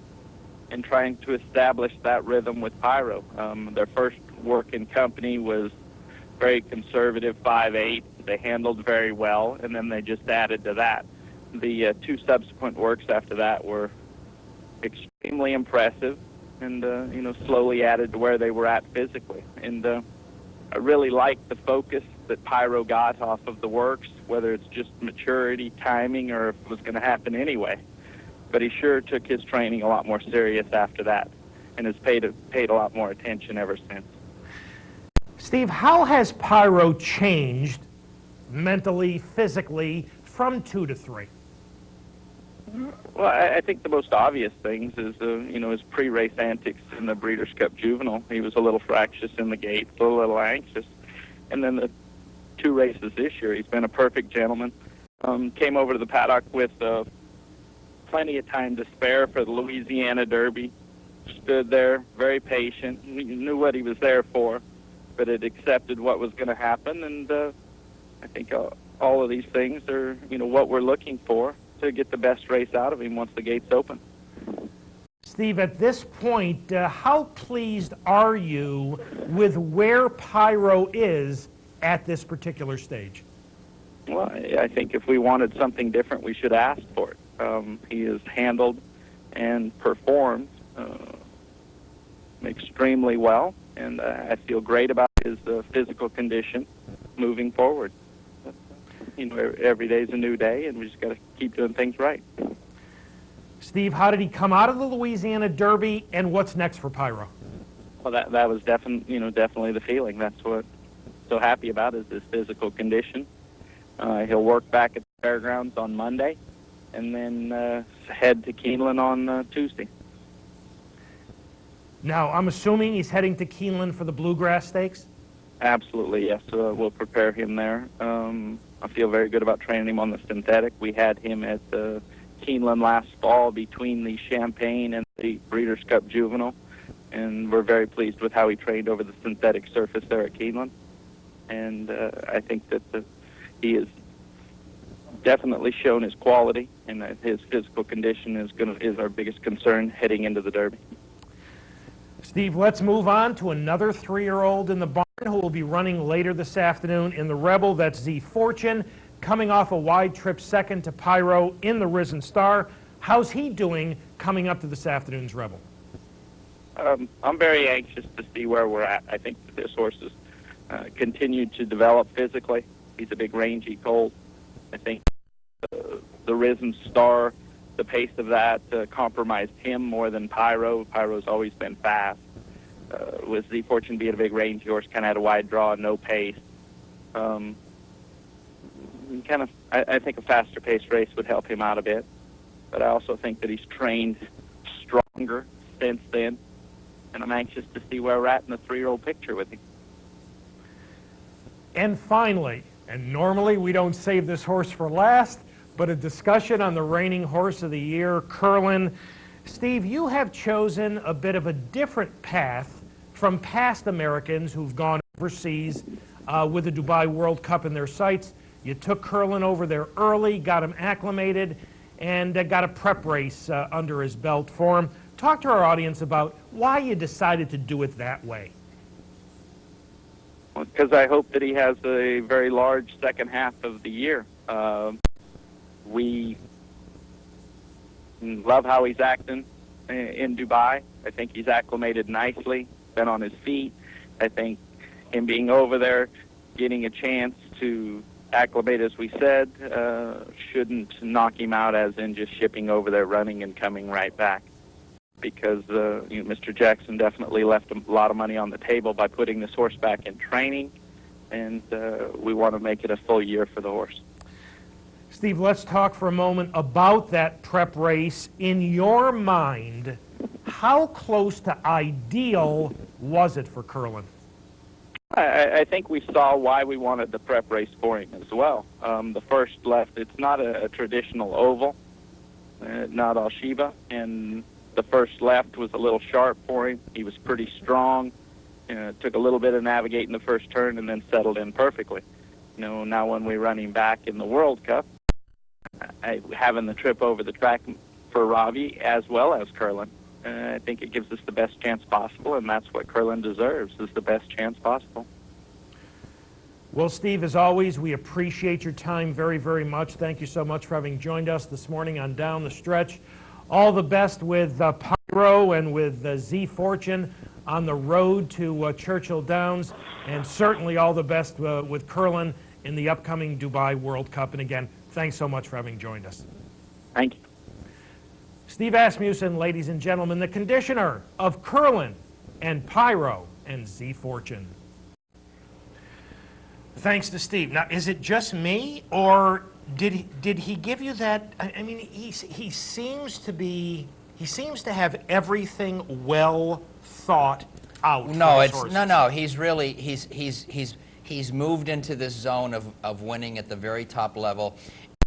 in trying to establish that rhythm with Pyro. Their first work in company was very conservative, 5/8. They handled very well, and then they just added to that. The two subsequent works after that were extremely impressive, and slowly added to where they were at physically. And I really liked the focus that Pyro got off of the works, whether it's just maturity, timing, or if it was going to happen anyway. But he sure took his training a lot more serious after that, and has paid a lot more attention ever since. Steve, how has Pyro changed mentally, physically, from 2 to 3? Well, I think the most obvious things is, his pre-race antics in the Breeders' Cup Juvenile. He was a little fractious in the gate, a little anxious. And then the 2 races this year, he's been a perfect gentleman. Came over to the paddock with plenty of time to spare for the Louisiana Derby. Stood there, very patient. He knew what he was there for, but had accepted what was going to happen. And I think all of these things are, what we're looking for to get the best race out of him once the gates open. Steve, at this point, how pleased are you with where Pyro is at this particular stage? Well, I think if we wanted something different, we should ask for it. He has handled and performed extremely well, and I feel great about his physical condition moving forward. Every day is a new day, and we just got to keep doing things right. Steve, how did he come out of the Louisiana Derby, and what's next for Pyro? Well, that was definitely the feeling. That's what I'm so happy about, is his physical condition. He'll work back at the fairgrounds on Monday, and then head to Keeneland on Tuesday. Now, I'm assuming he's heading to Keeneland for the Bluegrass Stakes? Absolutely, yes. We'll prepare him there. I feel very good about training him on the synthetic. We had him at Keeneland last fall between the Champagne and the Breeders' Cup Juvenile, and we're very pleased with how he trained over the synthetic surface there at Keeneland. And I think that he has definitely shown his quality, and that his physical condition is our biggest concern heading into the Derby. Steve, let's move on to another 3-year-old in the barn who will be running later this afternoon in the Rebel. That's Z Fortune, coming off a wide trip second to Pyro in the Risen Star. How's he doing coming up to this afternoon's Rebel? I'm very anxious to see where we're at. I think that this horse has continued to develop physically. He's a big rangy colt. I think the Risen Star, the pace of that compromised him more than Pyro. Pyro's always been fast. With Z Fortune being a big rangy horse, kind of had a wide draw, no pace. I think a faster paced race would help him out a bit. But I also think that he's trained stronger since then, and I'm anxious to see where we're at in the 3-year-old picture with him. And finally, and normally we don't save this horse for last, but a discussion on the reigning horse of the year, Curlin. Steve, you have chosen a bit of a different path from past Americans who've gone overseas with the Dubai World Cup in their sights. You took Curlin over there early, got him acclimated, and got a prep race under his belt for him. Talk to our audience about why you decided to do it that way. Well, because I hope that he has a very large second half of the year. We love how he's acting in Dubai. I think he's acclimated nicely, been on his feet. I think him being over there, getting a chance to acclimate, as we said, shouldn't knock him out as in just shipping over there, running and coming right back. Because Mr. Jackson definitely left a lot of money on the table by putting this horse back in training, and we want to make it a full year for the horse. Steve, let's talk for a moment about that prep race. In your mind, how close to ideal was it for Curlin? I think we saw why we wanted the prep race for him as well. The first left, it's not a traditional oval, not Al Shiba, and the first left was a little sharp for him. He was pretty strong. Took a little bit of navigating the first turn and then settled in perfectly. Now when we run him back in the World Cup, having the trip over the track for Ravi as well as Curlin. I think it gives us the best chance possible, and that's what Curlin deserves, is the best chance possible. Well, Steve, as always, we appreciate your time very, very much. Thank you so much for having joined us this morning on Down the Stretch. All the best with Pyro and with Z Fortune on the road to Churchill Downs, and certainly all the best with Curlin in the upcoming Dubai World Cup. And again, thanks so much for having joined us. Thank you. Steve Asmussen, ladies and gentlemen, the conditioner of Curlin and Pyro and Z Fortune. Thanks to Steve. Now, is it just me, or did he give you that? I mean, he seems to have everything well thought out. No, he's moved into this zone of winning at the very top level.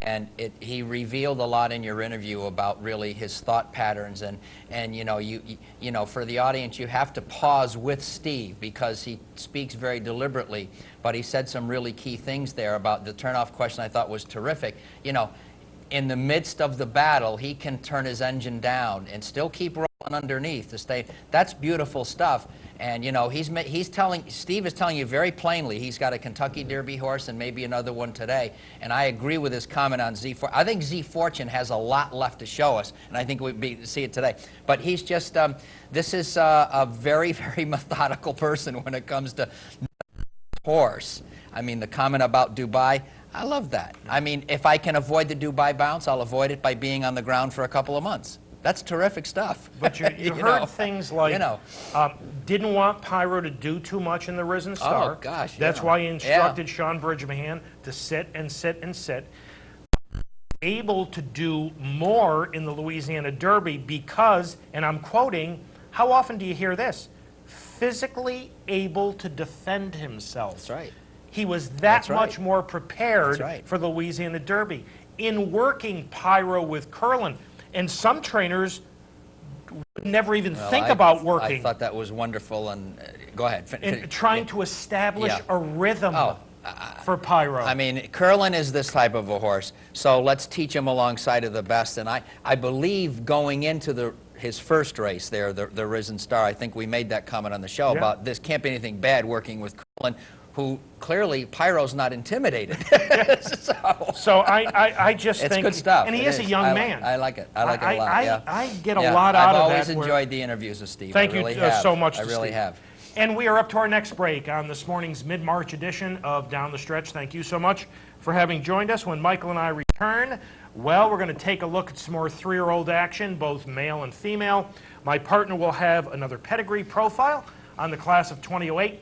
And he revealed a lot in your interview about really his thought patterns, and you know, for the audience, you have to pause with Steve because he speaks very deliberately, but he said some really key things there about the turnoff question. I thought was terrific. You know, in the midst of the battle, he can turn his engine down and still keep rolling underneath to stay. That's beautiful stuff. And you know, Steve is telling you very plainly he's got a Kentucky Derby horse and maybe another one today. And I agree with his comment on Z Fortune. I think Z Fortune has a lot left to show us, and I think we'd see it today. But he's just this is a very, very methodical person when it comes to horse. I mean, the comment about Dubai, I love that. I mean, if I can avoid the Dubai bounce, I'll avoid it by being on the ground for a couple of months. That's terrific stuff. But you heard things like, didn't want Pyro to do too much in the Risen Star. Oh, gosh, That's why he instructed Sean Bridgman to sit and sit and sit. Able to do more in the Louisiana Derby because, and I'm quoting, how often do you hear this? Physically able to defend himself. That's right. He was that much more prepared for the Louisiana Derby. In working Pyro with Curlin, and some trainers would never even think about working. I thought that was wonderful, and go ahead. And trying to establish a rhythm for Pyro. I mean, Curlin is this type of a horse, so let's teach him alongside of the best. And I believe going into his first race there, the Risen Star, I think we made that comment on the show about this can't be anything bad working with Curlin, who clearly Pyro's not intimidated. so I just it's think good stuff. And he is a young man. I like it. I like it a lot. I get a lot out of that. I've always enjoyed the interviews with Steve. Thank you so much. I really have. And we are up to our next break on this morning's mid-March edition of Down the Stretch. Thank you so much for having joined us. When Michael and I return, well, we're going to take a look at some more 3-year-old action, both male and female. My partner will have another pedigree profile on the class of 2008.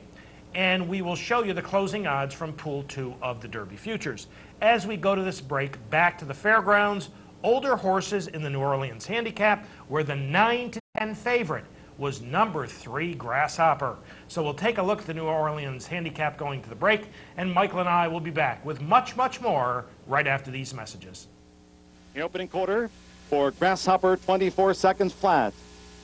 And we will show you the closing odds from Pool 2 of the Derby Futures. As we go to this break, back to the fairgrounds, older horses in the New Orleans Handicap, where the 9-10 favorite was number 3, Grasshopper. So we'll take a look at the New Orleans Handicap going to the break, and Michael and I will be back with much, much more right after these messages. The opening quarter for Grasshopper, 24 seconds flat.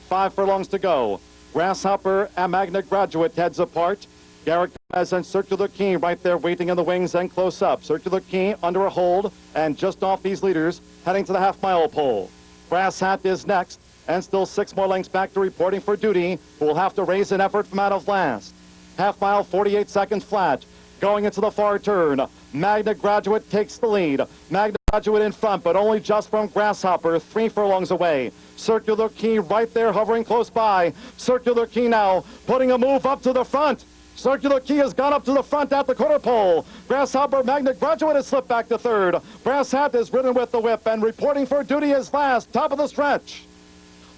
5 furlongs to go. Grasshopper and Magna Graduate heads apart. Garrett Gomez and Circular Key right there waiting in the wings and close up. Circular Key under a hold and just off these leaders heading to the half-mile pole. Brass Hat is next and still 6 more lengths back to reporting for duty, who will have to raise an effort from out of last. Half-mile, 48 seconds flat. Going into the far turn. Magna Graduate takes the lead. Magna Graduate in front, but only just from Grasshopper, 3 furlongs away. Circular Key right there hovering close by. Circular Key now putting a move up to the front. Circular Key has gone up to the front at the quarter pole. Grasshopper Magna Graduate has slipped back to third. Brass Hat is ridden with the whip and reporting for duty is last, top of the stretch.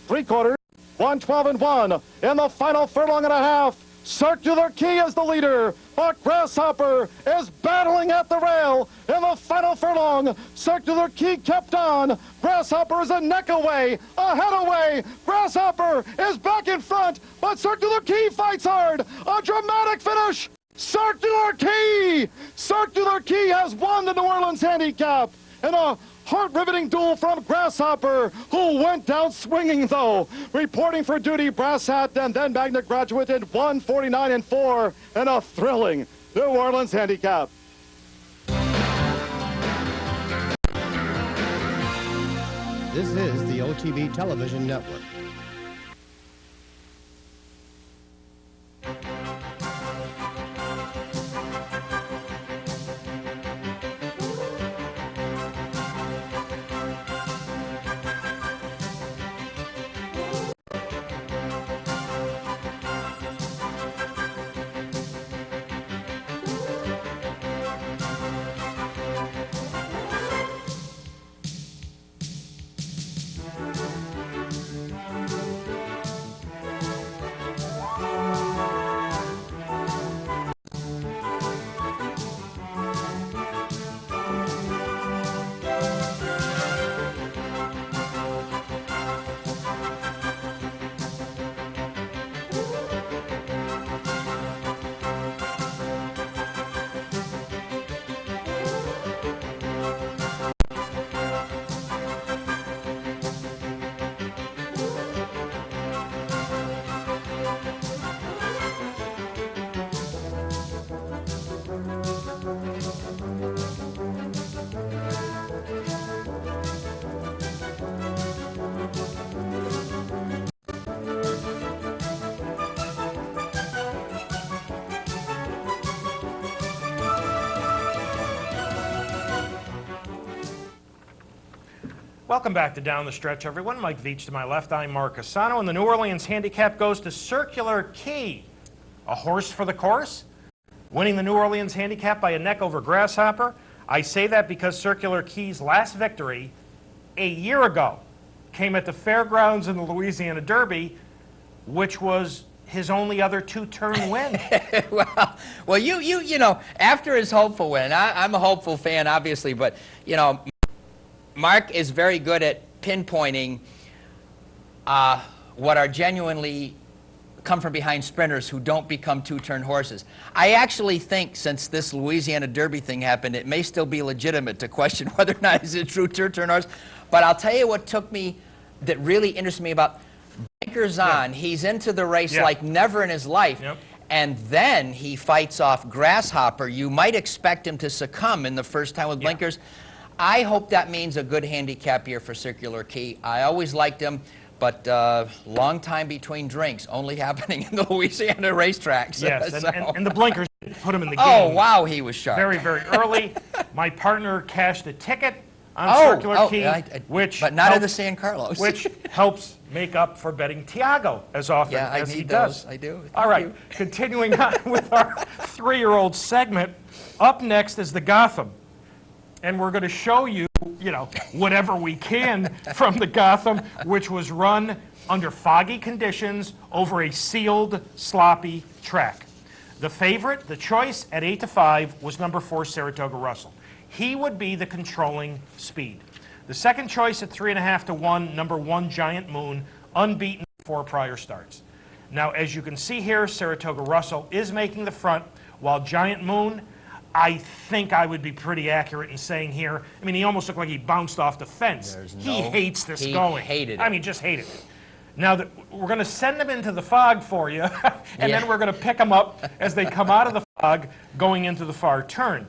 3/4, 112-1 in the final furlong and a half. Circular Key is the leader, but Grasshopper is battling at the rail in the final furlong. Circular Key kept on. Grasshopper is a neck away, a head away. Grasshopper is back in front, but Circular Key fights hard. A dramatic finish. Circular Key! Circular Key has won the New Orleans Handicap in a heart-riveting duel from Grasshopper, who went down swinging, though. Reporting for duty, Brass Hat, and then Magna Graduate in 1:49-4 in a thrilling New Orleans Handicap. This is the OTB Television Network. Welcome back to Down the Stretch, everyone. Mike Veach to my left. I'm Mark Asano, and the New Orleans handicap goes to Circular Key. A horse for the course, winning the New Orleans handicap by a neck over Grasshopper. I say that because Circular Key's last victory a year ago came at the fairgrounds in the Louisiana Derby, which was his only other two-turn win. well, you know, after his hopeful win, I'm a hopeful fan, obviously, but, you know, Mark is very good at pinpointing what are genuinely come-from-behind sprinters who don't become two-turn horses. I actually think, since this Louisiana Derby thing happened, it may still be legitimate to question whether or not he's a true two-turn horse. But I'll tell you what took me, that really interested me about Blinkers On. He's into the race like never in his life. And then he fights off Grasshopper. You might expect him to succumb in the first time with blinkers. I hope that means a good handicap year for Circular Key. I always liked him, but long time between drinks, only happening in the Louisiana racetracks. Yes, and the blinkers put him in the game. Oh, wow, he was sharp. Very, very early. My partner cashed a ticket on Circular Key, which but not in the San Carlos. which helps make up for betting Tiago as often as he does. I do. All right, continuing on with our three-year-old segment. Up next is the Gotham. And we're going to show you, whatever we can from the Gotham, which was run under foggy conditions over a sealed, sloppy track. The favorite, the choice at 8-5, was number 4, Saratoga Russell. He would be the controlling speed. The second choice at 3.5-1, number 1, Giant Moon, unbeaten in 4 prior starts. Now, as you can see here, Saratoga Russell is making the front, while Giant Moon, I think I would be pretty accurate in saying here, I mean, he almost looked like he bounced off the fence. He hates this going. He hated it. I mean, just hated it. Now, we're going to send them into the fog for you, and then we're going to pick them up as they come out of the fog going into the far turn.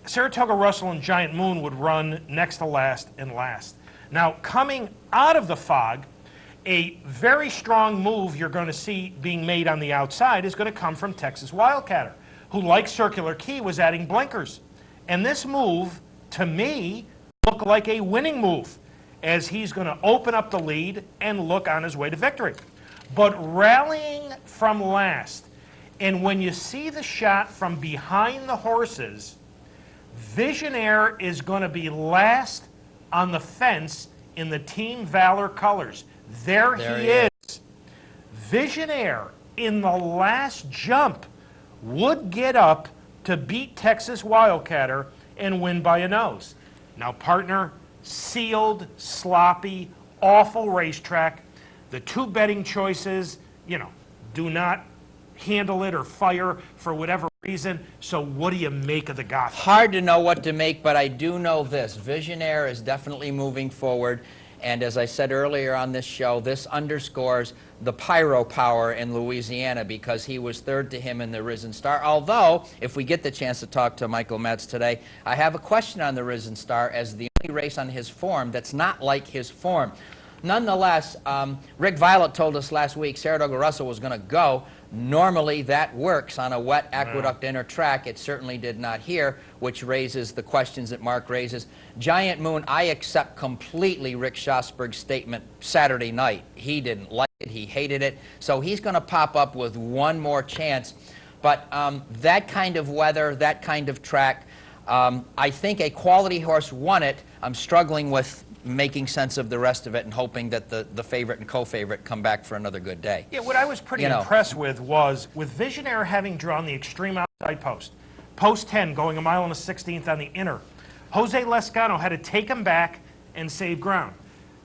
Saratoga Russell and Giant Moon would run next to last and last. Now, coming out of the fog, a very strong move you're going to see being made on the outside is going to come from Texas Wildcatter, who, like Circular Key, was adding blinkers. And this move, to me, looked like a winning move, as he's going to open up the lead and look on his way to victory. But rallying from last, and when you see the shot from behind the horses, Visionaire is going to be last on the fence in the Team Valor colors. There he is. Visionaire, in the last jump, would get up to beat Texas Wildcatter and win by a nose. Now, partner, sealed, sloppy, awful racetrack. The 2 betting choices, do not handle it or fire for whatever reason. So what do you make of the Gotham? Hard to know what to make, but I do know this. Visionaire is definitely moving forward. And as I said earlier on this show, this underscores the pyro power in Louisiana because he was third to him in the Risen Star. Although, if we get the chance to talk to Michael Metz today, I have a question on the Risen Star as the only race on his form that's not like his form. Nonetheless, Rick Violet told us last week Saratoga Russell was going to go. Normally, that works on a wet aqueduct inner track. It certainly did not here, which raises the questions that Mark raises. Giant Moon, I accept completely Rick Schosberg's statement Saturday night. He didn't like it. He hated it. So he's going to pop up with one more chance. But that kind of weather, that kind of track, I think a quality horse won it. I'm struggling with making sense of the rest of it and hoping that the favorite and co-favorite come back for another good day. Yeah, what I was pretty impressed with was, with Visionaire having drawn the extreme outside post, post 10 going a mile and a 16th on the inner, Jose Lescano had to take him back and save ground.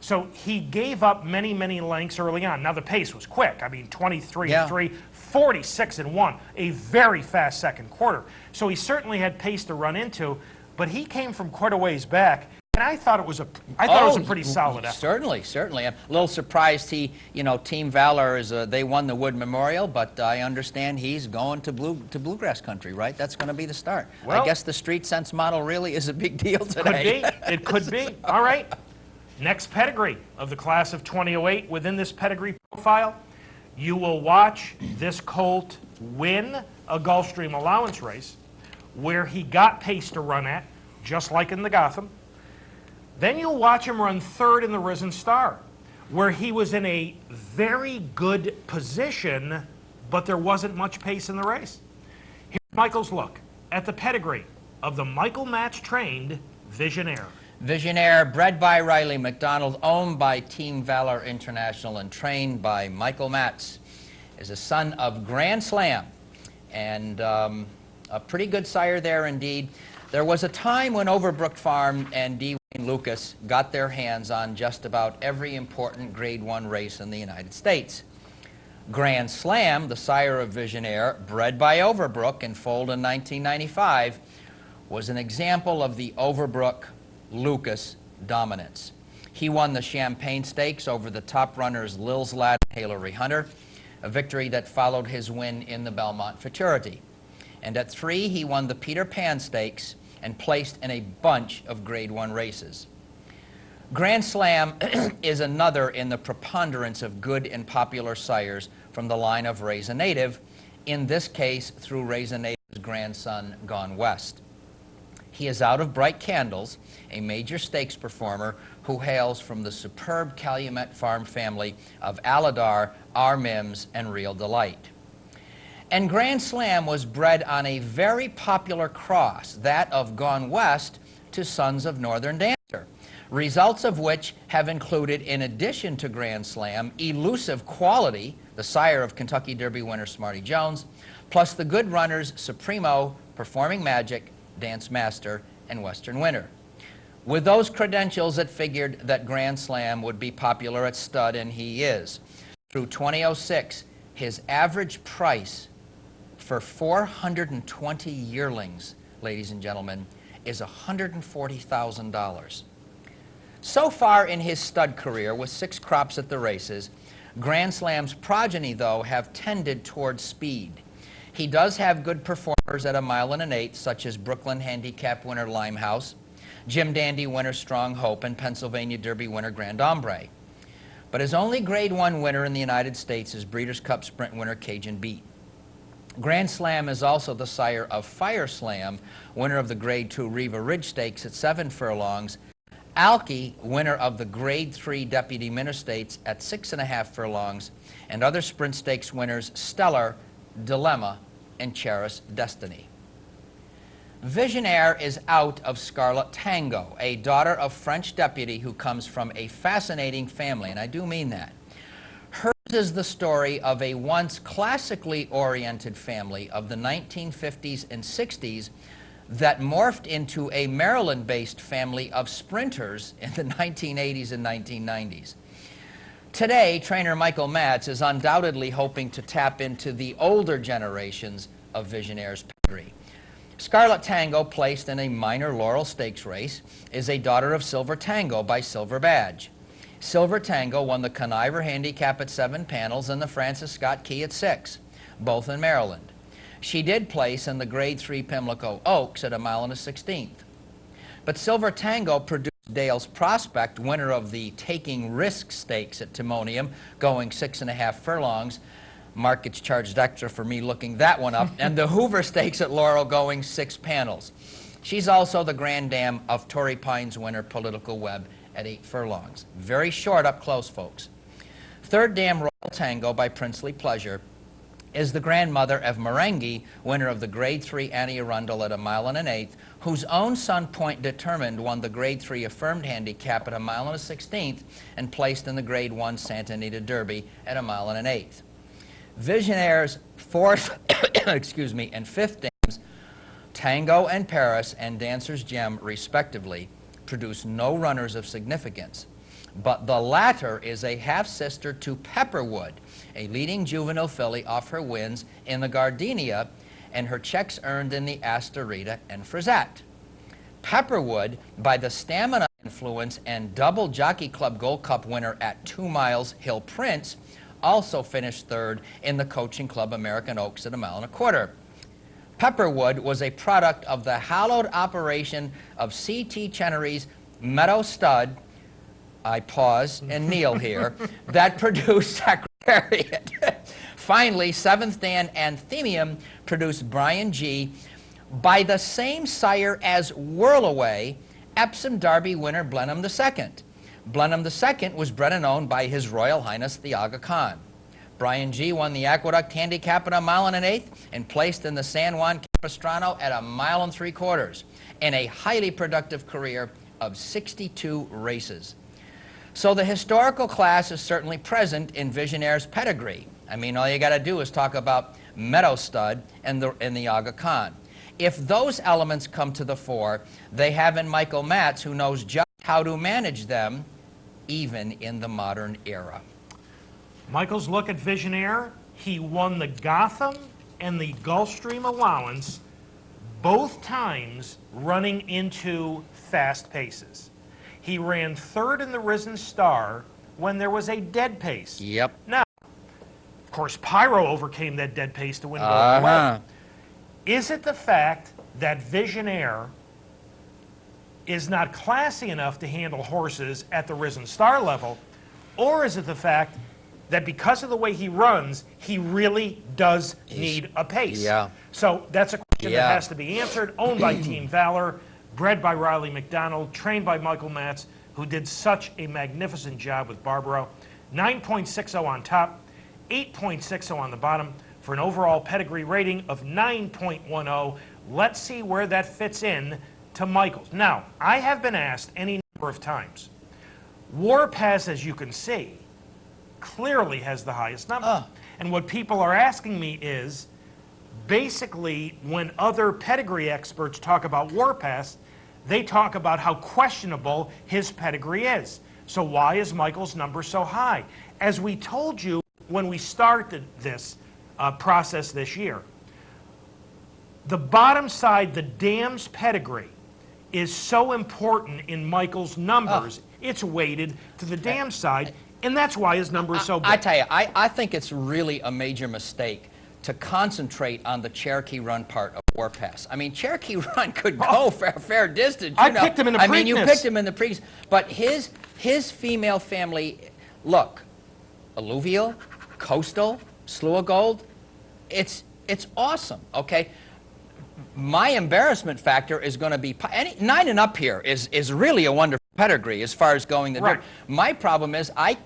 So he gave up many, many lengths early on. Now the pace was quick. I mean, 23-3, 46-1, a very fast second quarter. So he certainly had pace to run into, but he came from quite a ways back. And I thought it was a pretty solid effort. Certainly. I'm a little surprised Team Valor is they won the Wood Memorial, but I understand he's going to bluegrass country, right? That's going to be the start. Well, I guess the Street Sense model really is a big deal today. Could be. It could be. All right. Next pedigree of the class of 2008. Within this pedigree profile, you will watch this colt win a Gulfstream allowance race where he got pace to run at, just like in the Gotham. Then you'll watch him run third in the Risen Star, where he was in a very good position, but there wasn't much pace in the race. Here's Michael's look at the pedigree of the Michael Matz-trained Visionaire. Visionaire, bred by Riley McDonald, owned by Team Valor International, and trained by Michael Matz, is a son of Grand Slam, and a pretty good sire there indeed. There was a time when Overbrook Farm and D. Wayne Lucas got their hands on just about every important Grade 1 race in the United States. Grand Slam, the sire of Visionaire, bred by Overbrook and foaled in 1995, was an example of the Overbrook-Lucas dominance. He won the Champagne Stakes over the top runners Lil's Lad and Hillary Hunter, a victory that followed his win in the Belmont Futurity. And at 3, he won the Peter Pan Stakes and placed in a bunch of Grade 1 races. Grand Slam is another in the preponderance of good and popular sires from the line of Raise a Native, in this case through Raise a Native's grandson, Gone West. He is out of Bright Candles, a major stakes performer who hails from the superb Calumet Farm family of Aladar, R. Mims, and Real Delight. And Grand Slam was bred on a very popular cross, that of Gone West to Sons of Northern Dancer, results of which have included, in addition to Grand Slam, Elusive Quality, the sire of Kentucky Derby winner Smarty Jones, plus the good runners Supremo, Performing Magic, Dance Master, and Western Winner. With those credentials, it figured that Grand Slam would be popular at stud, and he is. Through 2006, his average price for 420 yearlings, ladies and gentlemen, is $140,000. So far in his stud career, with 6 crops at the races, Grand Slam's progeny, though, have tended towards speed. He does have good performers at 1 1/8 miles, such as Brooklyn Handicap winner Limehouse, Jim Dandy winner Strong Hope, and Pennsylvania Derby winner Grand Ombre. But his only Grade 1 winner in the United States is Breeders' Cup Sprint winner Cajun Beat. Grand Slam is also the sire of Fire Slam, winner of the Grade 2 Riva Ridge Stakes at 7 furlongs, Alki, winner of the Grade 3 Deputy Minor States at 6.5 furlongs, and other Sprint Stakes winners Stellar, Dilemma, and Cheris Destiny. Visionaire is out of Scarlet Tango, a daughter of French deputy who comes from a fascinating family, and I do mean that. Hers is the story of a once classically oriented family of the 1950s and 60s that morphed into a Maryland-based family of sprinters in the 1980s and 1990s. Today, trainer Michael Matz is undoubtedly hoping to tap into the older generations of Visionaire's pedigree. Scarlet Tango, placed in a minor Laurel Stakes race, is a daughter of Silver Tango by Silver Badge. Silver Tango won the Conniver Handicap at 7 panels and the Francis Scott Key at 6, both in Maryland. She did place in the Grade 3 Pimlico Oaks at 1 1/16. But Silver Tango produced Dale's Prospect, winner of the Taking Risk Stakes at Timonium, going 6.5 furlongs. Mark gets charged extra for me looking that one up. And the Hoover Stakes at Laurel, going 6 panels. She's also the Grand Dam of Torrey Pines winner Political Web at 8 furlongs. Very short up close, folks. Third Dam Royal Tango by Princely Pleasure is the grandmother of Merengue, winner of the Grade 3 Annie Arundel at 1 1/8, whose own son Point Determined won the Grade 3 Affirmed Handicap at 1 1/16 and placed in the Grade 1 Santa Anita Derby at 1 1/8. Visionaire's fourth excuse me, and fifth dams, Tango and Paris and Dancer's Gem, respectively, produce no runners of significance. But the latter is a half-sister to Pepperwood, a leading juvenile filly off her wins in the Gardenia and her checks earned in the Astorita and Frisette. Pepperwood, by the stamina influence and double Jockey Club Gold Cup winner at 2 miles, Hill Prince, also finished third in the Coaching Club American Oaks at 1 1/4. Pepperwood was a product of the hallowed operation of C.T. Chenery's Meadow Stud, I pause and kneel here, that produced Secretariat. Finally, Seventh Dan Anthemium produced Brian G. by the same sire as Whirlaway, Epsom Derby winner Blenheim II. Blenheim II was bred and owned by His Royal Highness the Aga Khan. Brian G. won the Aqueduct Handicap at 1 1/8 and placed in the San Juan Capistrano at 1 3/4 in a highly productive career of 62 races. So the historical class is certainly present in Visionaire's pedigree. I mean, all you got to do is talk about Meadow Stud and the Aga Khan. If those elements come to the fore, they have in Michael Matz, who knows just how to manage them, even in the modern era. Michael's look at Visionaire, he won the Gotham and the Gulfstream Allowance, both times running into fast paces. He ran third in the Risen Star when there was a dead pace. Yep. Now, of course, Pyro overcame that dead pace to win Golden Web. Is it the fact that Visionaire is not classy enough to handle horses at the Risen Star level, or is it the fact that because of the way he runs, he really does need a pace? Yeah. So that's a question that has to be answered. Owned by Team Valor, bred by Riley McDonald, trained by Michael Matz, who did such a magnificent job with Barbaro. 9.60 on top, 8.60 on the bottom, for an overall pedigree rating of 9.10. Let's see where that fits in to Michael's. Now, I have been asked any number of times. Warpath, as you can see, clearly has the highest number. And what people are asking me is, basically, when other pedigree experts talk about Warpath, they talk about how questionable his pedigree is. So why is Michael's number so high? As we told you when we started this process this year, the bottom side, the dam's pedigree, is so important in Michael's numbers. It's weighted to the dam side, and that's why his number is so big. I tell you, I think it's really a major mistake to concentrate on the Cherokee Run part of Warpath. I mean, Cherokee Run could go for a fair distance. I picked him in the Preakness. I mean, you picked him in the Preakness. But his female family, look, Alluvial, Coastal, Slew of Gold, it's awesome, okay? My embarrassment factor is going to be, 9 and up here is really a wonderful pedigree as far as going the dirt. My problem is I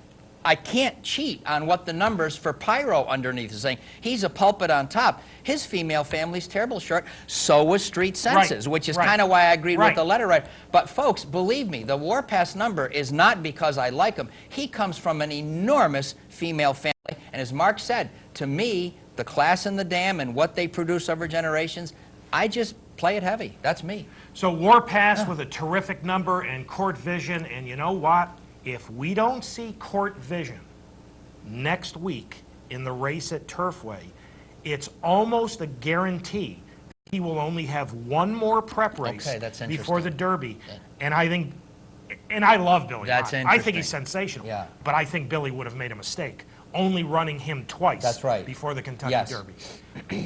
can't cheat on what the numbers for Pyro underneath is saying. He's a pulpit on top. His female family's terrible short. So was Street Senses, which is kind of why I agreed with the letter writer. But folks, believe me, the Warpath number is not because I like him. He comes from an enormous female family. And as Mark said, to me, the class in the dam and what they produce over generations, I just play it heavy. That's me. So Warpath with a terrific number and Court Vision, and you know what? If we don't see Court Vision next week in the race at Turfway, it's almost a guarantee he will only have one more prep race before the Derby. And I think And I love Billy That's Hahn. I think interesting. he's sensational. Yeah. But I think Billy would have made a mistake, only running him twice That's right. before the Kentucky Yes. Derby.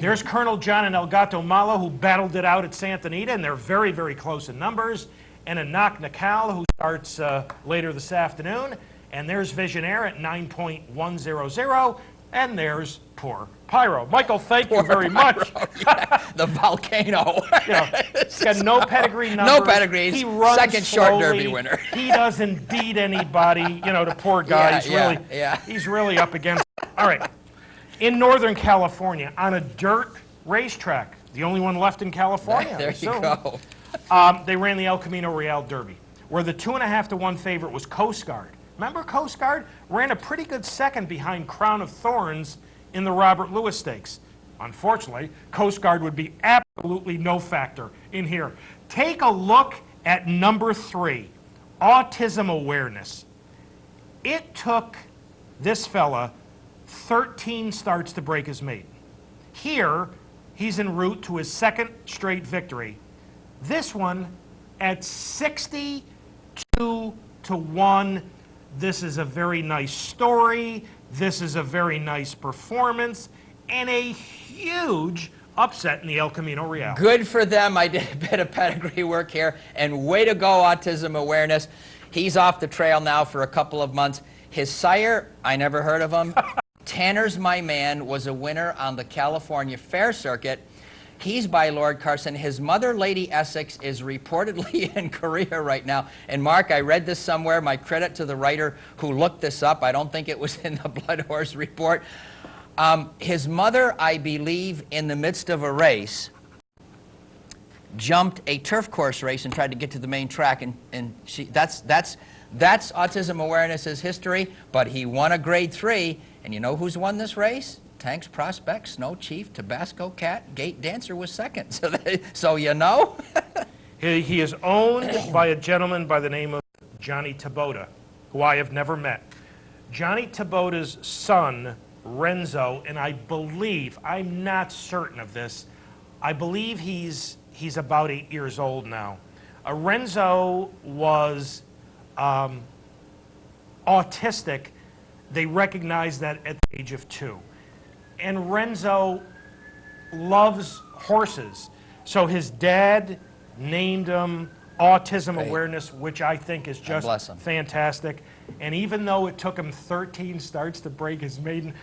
There's Colonel John and El Gato Malo, who battled it out at Santa Anita, and they're very, very close in numbers. And a Knock Nakal, who starts later this afternoon. And there's Visionaire at 9.100. And there's poor Pyro. Michael, thank you very much. Yeah, the volcano. You know, he's got no pedigree numbers. No pedigree. He runs Second short slowly. Derby winner. He doesn't beat anybody. You know, the poor guy. Yeah, He's really up against it. All right. In Northern California, on a dirt racetrack, the only one left in California. There you go. They ran the El Camino Real Derby, where the 2.5 to 1 favorite was Coast Guard. Remember Coast Guard? Ran a pretty good second behind Crown of Thorns in the Robert Lewis Stakes. Unfortunately, Coast Guard would be absolutely no factor in here. Take a look at number 3, Autism Awareness. It took this fella 13 starts to break his maiden. Here, he's en route to his second straight victory. This one at 62 to 1. This is a very nice story. This is a very nice performance, and a huge upset in the El Camino Real. Good for them. I did a bit of pedigree work here, and way to go, Autism Awareness. He's off the trail now for a couple of months. His sire, I never heard of him. Tanner's My Man was a winner on the California Fair Circuit. He's by Lord Carson. His mother, Lady Essex, is reportedly in Korea right now. And Mark, I read this somewhere. My credit to the writer who looked this up. I don't think it was in the Blood Horse report. His mother, I believe, in the midst of a race, jumped a turf course race and tried to get to the main track. And that's Autism Awareness's history. But he won a Grade 3. And you know who's won this race? Tanks, Prospect, Snow Chief, Tabasco Cat, Gate Dancer was second. So you know? He is owned by a gentleman by the name of Johnny Tabota, who I have never met. Johnny Tabota's son, Renzo, and I believe, I'm not certain of this, I believe he's about 8 years old now. Renzo was autistic. They recognized that at the age of 2. And Renzo loves horses. So his dad named him Autism Awareness, which I think is just fantastic. And even though it took him 13 starts to break his maiden,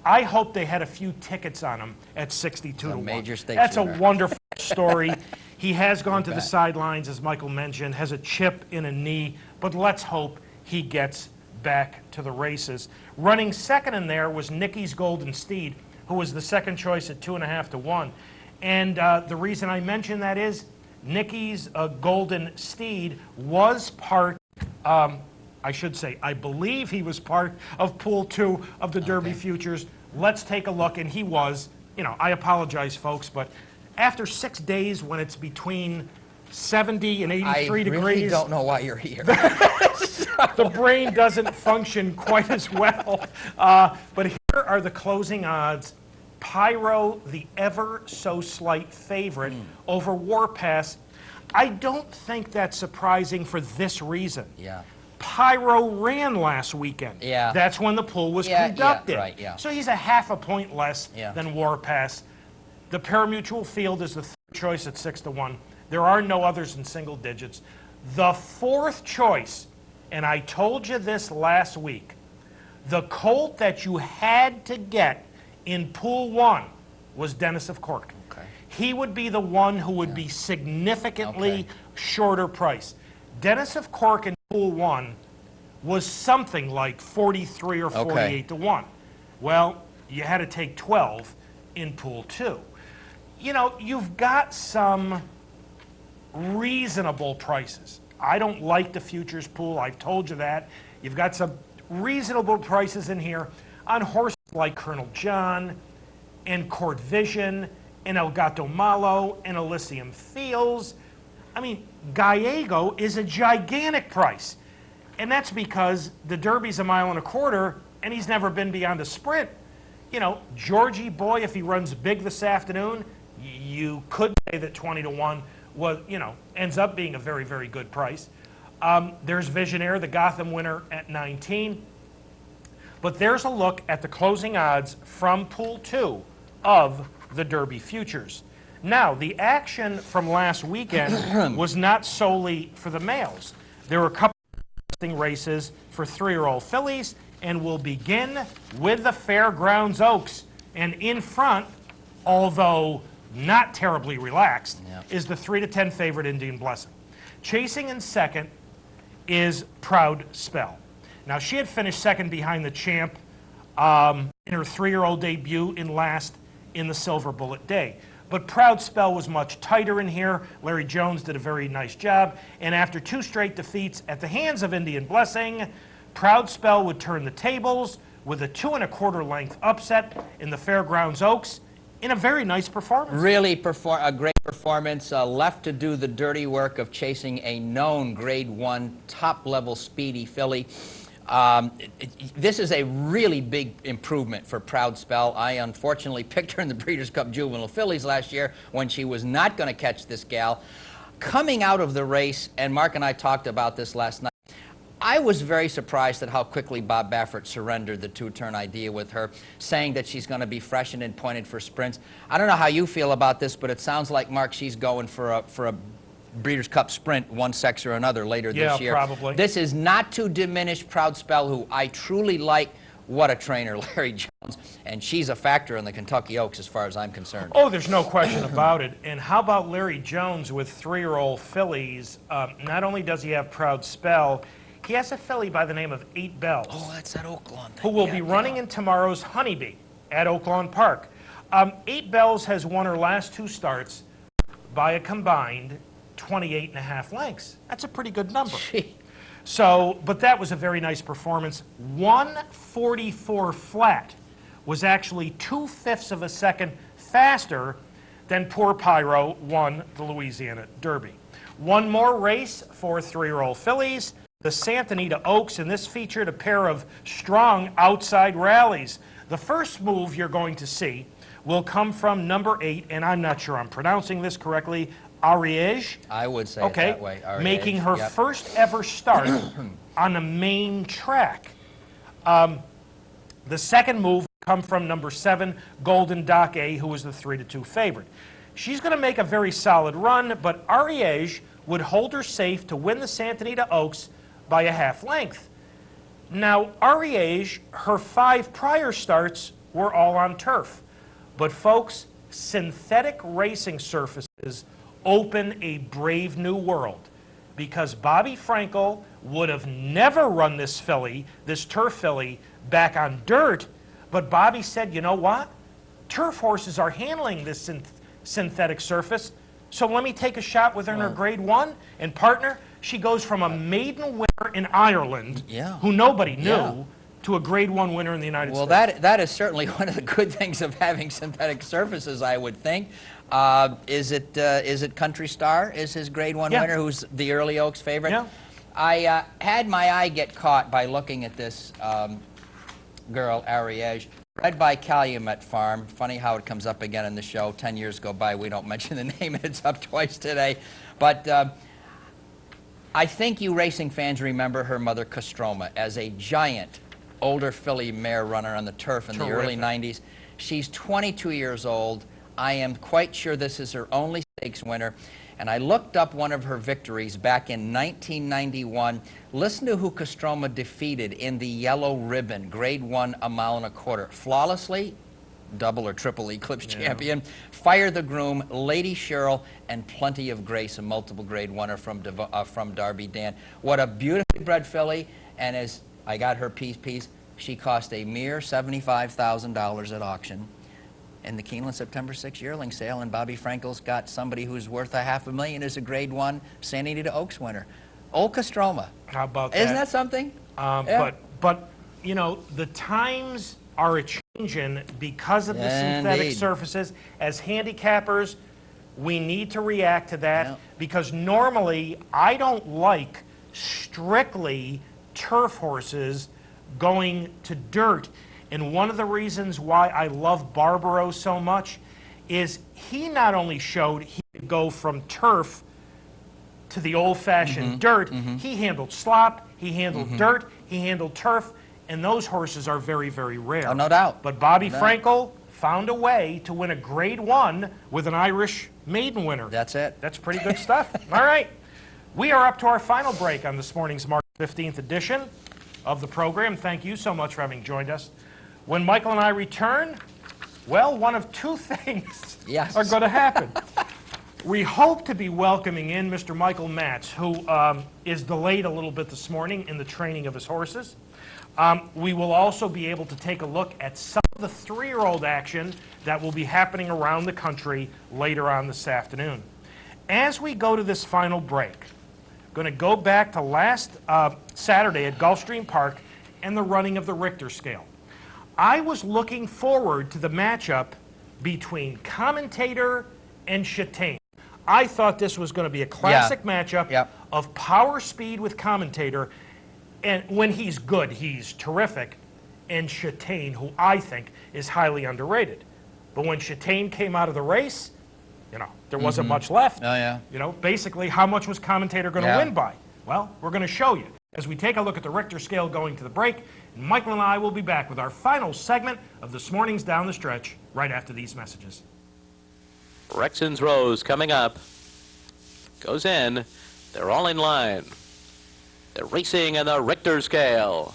I hope they had a few tickets on him at 62 to 1. Major stakes That's a winner. wonderful story. He has gone to the sidelines, as Michael mentioned, has a chip in a knee, but let's hope he gets back to the races. Running second in there was Nicky's Golden Steed, who was the second choice at 2.5 to 1. And the reason I mention that is Nicky's Golden Steed was part, I should say, I believe he was part of Pool 2 of the Derby Futures. Let's take a look, and he was, you know, I apologize, folks, but after 6 days when it's between 70 and 83 degrees. I really don't know why you're here. The brain doesn't function quite as well. But here are the closing odds. Pyro, the ever so slight favorite over Warpass. I don't think that's surprising for this reason. Yeah. Pyro ran last weekend. Yeah. That's when the pool was conducted. Yeah, right, yeah. So he's a half a point less than Warpass. The parimutuel field is the third choice at 6 to 1. There are no others in single digits. The fourth choice, and I told you this last week, the colt that you had to get in Pool 1 was Dennis of Cork. Okay. He would be the one who would be significantly shorter price. Dennis of Cork in Pool 1 was something like 43 or 48 to 1. Well, you had to take 12 in Pool 2. You know, you've got some reasonable prices. I don't like the futures pool. I've told you that. You've got some reasonable prices in here on horses like Colonel John and Court Vision and El Gato Malo and Elysium Fields. I mean, Gallego is a gigantic price. And that's because the Derby's a mile and a quarter and he's never been beyond a sprint. You know, Georgie Boy, if he runs big this afternoon, you could say that 20 to 1 was, you know, ends up being a very, very good price. There's Visionaire, the Gotham winner, at 19. But there's a look at the closing odds from Pool 2 of the Derby Futures. Now, the action from last weekend was not solely for the males. There were a couple of races for 3-year-old fillies, and we'll begin with the Fairgrounds Oaks. And in front, although not terribly relaxed, is the 3-10 favorite Indian Blessing. Chasing in second is Proud Spell. Now, she had finished second behind the champ in her 3-year-old debut in last in the Silver Bullet Day. But Proud Spell was much tighter in here. Larry Jones did a very nice job. And after 2 straight defeats at the hands of Indian Blessing, Proud Spell would turn the tables with a 2 1/4 length upset in the Fairgrounds Oaks in a very nice performance. Really a great performance, left to do the dirty work of chasing a known Grade 1 top-level speedy filly. This is a really big improvement for Proud Spell. I unfortunately picked her in the Breeders' Cup Juvenile Fillies last year when she was not going to catch this gal. Coming out of the race, and Mark and I talked about this last night, I was very surprised at how quickly Bob Baffert surrendered the 2-turn idea with her, saying that she's going to be freshened and pointed for sprints. I don't know how you feel about this, but it sounds like, Mark, she's going for a Breeders' Cup Sprint, one sex or another, later this year. Yeah, probably. This is not to diminish Proud Spell, who I truly like. What a trainer, Larry Jones. And she's a factor in the Kentucky Oaks as far as I'm concerned. Oh, there's no question about it. And how about Larry Jones with 3-year-old fillies? Not only does he have Proud Spell, he has a filly by the name of 8 Bells. Oh, that's that Oaklawn thing. Who will be running in tomorrow's Honeybee at Oaklawn Park. 8 Bells has won her last 2 starts by a combined 28.5 lengths. That's a pretty good number. Gee. So, but that was a very nice performance. 1:44 flat was actually 2/5 of a second faster than poor Pyro won the Louisiana Derby. One more race for 3-year-old fillies, the Santa Anita Oaks, and this featured a pair of strong outside rallies. The first move you're going to see will come from number 8, and I'm not sure I'm pronouncing this correctly, Ariege. I would say it that way. Ariege, making her yep. first ever start on the main track. The second move come from number 7, Golden Dock A, who was the 3-2 favorite. She's going to make a very solid run, but Ariege would hold her safe to win the Santa Anita Oaks by a half length. Now, Ariege, her 5 prior starts were all on turf. But folks, synthetic racing surfaces open a brave new world, because Bobby Frankel would have never run this filly, this turf filly, back on dirt, but Bobby said, you know what? Turf horses are handling this synthetic surface, so let me take a shot with her in her Grade 1, and partner, she goes from a maiden winner in Ireland, who nobody knew, to a Grade 1 winner in the United States. Well, that is certainly one of the good things of having synthetic surfaces, I would think. Is it Country Star is his Grade 1 winner, who's the early Oaks favorite? Yeah. I had my eye get caught by looking at this girl, Ariege, bred by Calumet Farm. Funny how it comes up again in the show. 10 years go by, we don't mention the name, and it's up twice today. But I think you racing fans remember her mother, Kostroma, as a giant older filly mare runner on the turf in the early 90s. She's 22 years old. I am quite sure this is her only stakes winner. And I looked up one of her victories back in 1991. Listen to who Kostroma defeated in the Yellow Ribbon, Grade 1, a mile and a quarter. Flawlessly, double or triple Eclipse champion, Fire the Groom, Lady Cheryl, and Plenty of Grace, a multiple Grade 1er from Darby Dan. What a beautifully bred filly, and as I got her piece, she cost a mere $75,000 at auction in the Keeneland September 6 yearling sale, and Bobby Frankel's got somebody who's worth $500,000 as a Grade 1 Santa Anita Oaks winner. Old Kostroma. How about that? Isn't that something? But you know, the times are a-changing because of the synthetic surfaces. As handicappers, we need to react to that because normally I don't like strictly turf horses going to dirt. And one of the reasons why I love Barbaro so much is he not only showed he could go from turf to the old-fashioned dirt. He handled slop, he handled dirt, he handled turf, and those horses are very, very rare. Oh, no doubt. But Bobby Frankel found a way to win a Grade 1 with an Irish maiden winner. That's it. That's pretty good stuff. All right. We are up to our final break on this morning's March 15th edition of the program. Thank you so much for having joined us. When Michael and I return, well, one of two things are going to happen. We hope to be welcoming in Mr. Michael Matz, who is delayed a little bit this morning in the training of his horses. We will also be able to take a look at some of the 3-year-old action that will be happening around the country later on this afternoon. As we go to this final break, going to go back to last Saturday at Gulfstream Park and the running of the Richter scale. I was looking forward to the matchup between Commentator and Châtain. I thought this was going to be a classic matchup of power speed with Commentator, and when he's good, he's terrific, and Châtain, who I think is highly underrated. But when Châtain came out of the race, you know, there wasn't much left. You know, basically, how much was Commentator going to win by? Well, we're going to show you as we take a look at the Richter scale going to the break. And Michael and I will be back with our final segment of this morning's Down the Stretch right after these messages. Rexon's Rose coming up. Goes in. They're all in line. They're racing in the Richter scale.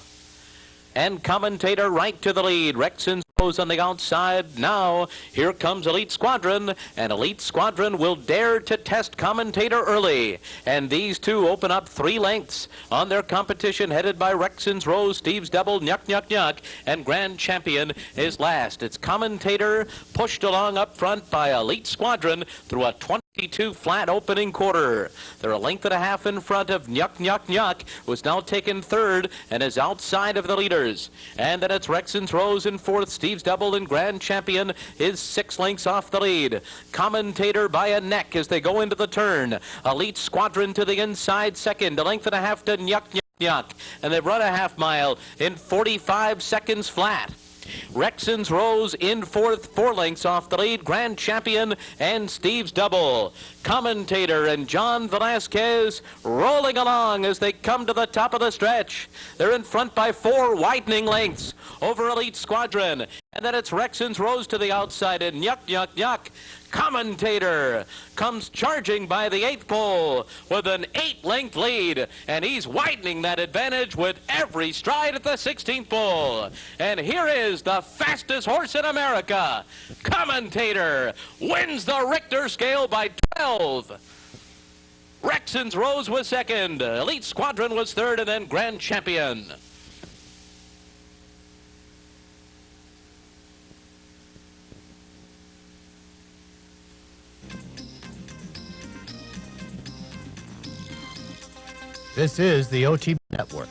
And Commentator right to the lead. Rexon's Rose on the outside. Now, here comes Elite Squadron, and Elite Squadron will dare to test Commentator early. And these two open up 3 lengths on their competition, headed by Rexon's Rose, Steve's Double, Nyuk Nyuk Nyuk, and Grand Champion is last. It's Commentator pushed along up front by Elite Squadron through a 22 flat opening quarter. They're a length and a half in front of Nyuk Nyuk Nyuk, who's now taken 3rd and is outside of the leaders. And then it's Rexon's Rose in 4th. Steve's Double and Grand Champion is 6 lengths off the lead. Commentator by a neck as they go into the turn. Elite Squadron to the inside 2nd, a length and a half to Nyuk Nyuk Nyuk. And they've run a half mile in 45 seconds flat. Rexon's Rose in 4th, 4 lengths off the lead. Grand Champion and Steve's Double. Commentator and John Velasquez rolling along as they come to the top of the stretch. They're in front by 4 widening lengths over Elite Squadron. And then it's Rexon's Rose to the outside and Nyuk Nyuk Nyuk. Commentator comes charging by the 8th pole with an 8-length lead, and he's widening that advantage with every stride at the 16th pole. And here is the fastest horse in America. Commentator wins the Richter scale by 12. Rexon's Rose was 2nd, Elite Squadron was 3rd, and then Grand Champion. This is the OTB Network.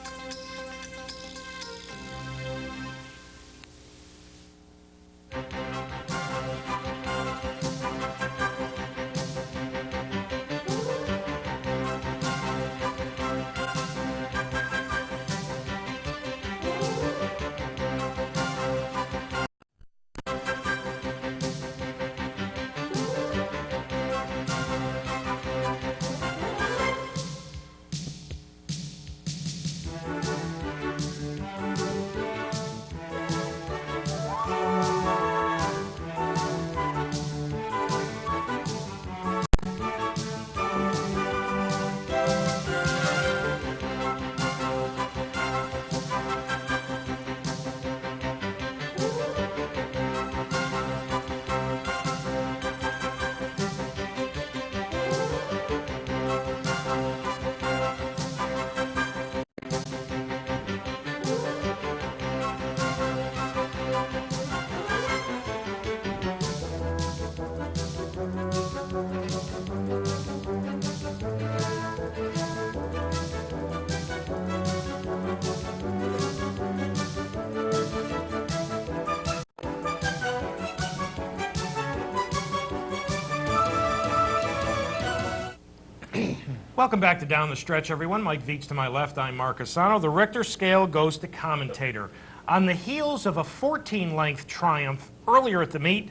Welcome back to Down the Stretch, everyone. Mike Veach to my left, I'm Mark Asano. The Richter scale goes to Commentator. On the heels of a 14-length triumph earlier at the meet,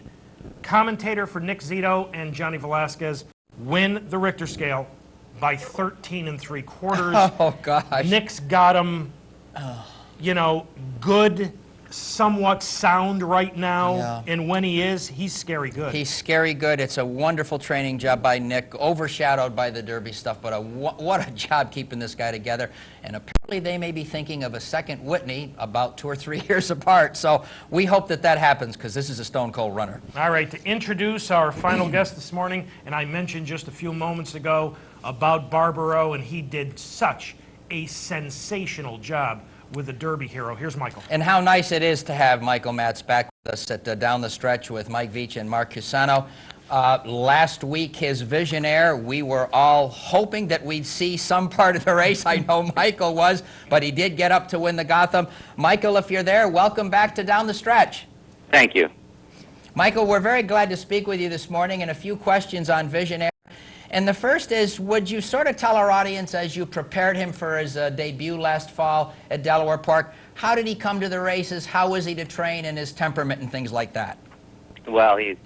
Commentator for Nick Zito and Johnny Velasquez win the Richter scale by 13 3/4. Oh, gosh. Nick's got him, you know, good, somewhat sound right now. Yeah. And when he is, he's scary good. He's scary good. It's a wonderful training job by Nick, overshadowed by the Derby stuff, but what a job keeping this guy together. And apparently they may be thinking of a second Whitney about 2 or 3 years apart. So we hope that that happens, because this is a stone-cold runner. All right, to introduce our final guest this morning, and I mentioned just a few moments ago about Barbaro, and he did such a sensational job with the Derby hero. Here's Michael. And how nice it is to have Michael Matz back with us at Down the Stretch with Mike Veach and Mark Cusano. Last week, his Visionaire, we were all hoping that we'd see some part of the race. I know Michael was, but he did get up to win the Gotham. Michael, if you're there, welcome back to Down the Stretch. Thank you. Michael, we're very glad to speak with you this morning, and a few questions on Visionaire. And the first is, would you sort of tell our audience, as you prepared him for his debut last fall at Delaware Park, how did he come to the races, how was he to train, and his temperament and things like that? Well, he's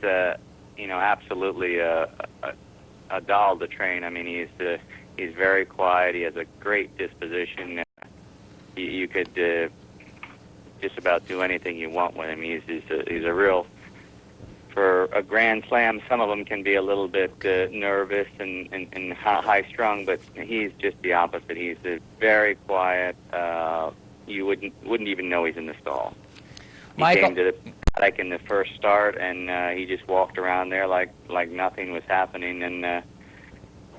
you know, absolutely a doll to train. I mean, he's very quiet. He has a great disposition. You could just about do anything you want with him. He's a real. For a Grand Slam, some of them can be a little bit nervous and high-strung, but he's just the opposite. He's very quiet. You wouldn't even know he's in the stall. He came to the paddock in the first start, and he just walked around there like nothing was happening. And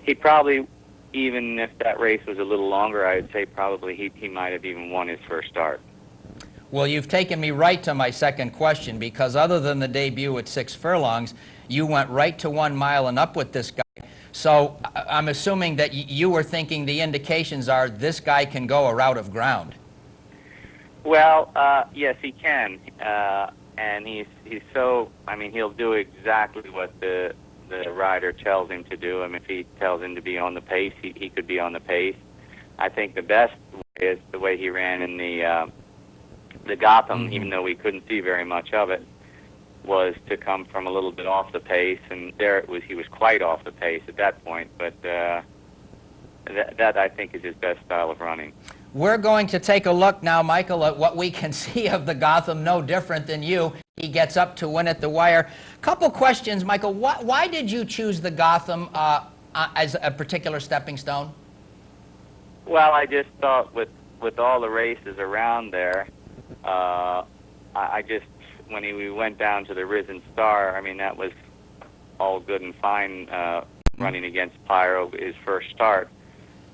he probably, even if that race was a little longer, I would say probably he might have even won his first start. Well, you've taken me right to my second question, because other than the debut at 6 furlongs, you went right to 1 mile and up with this guy. So I'm assuming that you were thinking the indications are this guy can go a route of ground. Well, yes, he can, and he's so. I mean, he'll do exactly what the rider tells him to do. I mean, if he tells him to be on the pace, he could be on the pace. I think the best way is the way he ran in the Gotham, even though we couldn't see very much of it, was to come from a little bit off the pace, and there it was. He was quite off the pace at that point, but that I think is his best style of running. We're going to take a look now, Michael, at what we can see of the Gotham, no different than you. He gets up to win at the wire. Couple questions, Michael. Why did you choose the Gotham as a particular stepping stone? Well, I just thought with all the races around there, I just, when we went down to the Risen Star, I mean, that was all good and fine, running against Pyro, his first start,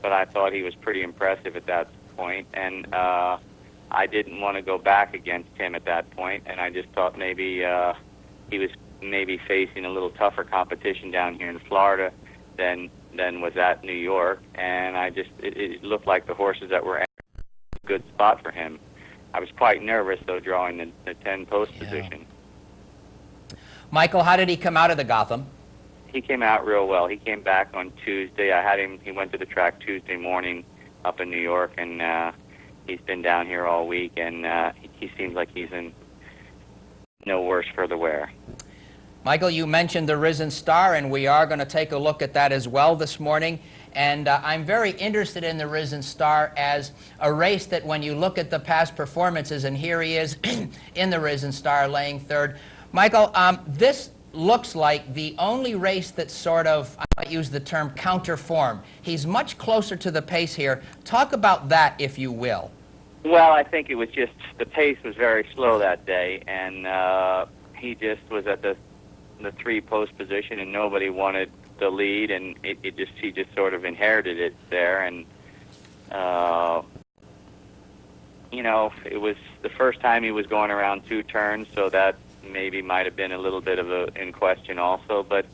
but I thought he was pretty impressive at that point, and I didn't want to go back against him at that point, and I just thought maybe he was maybe facing a little tougher competition down here in Florida than was at New York, and it looked like the horses that were at a good spot for him. I was quite nervous, though, drawing the 10 post position. Michael, how did he come out of the Gotham? He came out real well. He came back on Tuesday. I had him. He went to the track Tuesday morning up in New York, and he's been down here all week, and he seems like he's in no worse for the wear. Michael, you mentioned the Risen Star, and we are going to take a look at that as well this morning. And I'm very interested in the Risen Star as a race that, when you look at the past performances, and here he is in the Risen Star laying third. Michael, this looks like the only race that's sort of, I might use the term, counter form. He's much closer to the pace here. Talk about that, if you will. Well, I think it was just the pace was very slow that day, and he just was at the 3 post position, and nobody wanted the lead, and he just sort of inherited it there, and you know, it was the first time he was going around 2 turns, so that maybe might have been a little bit of in question also, but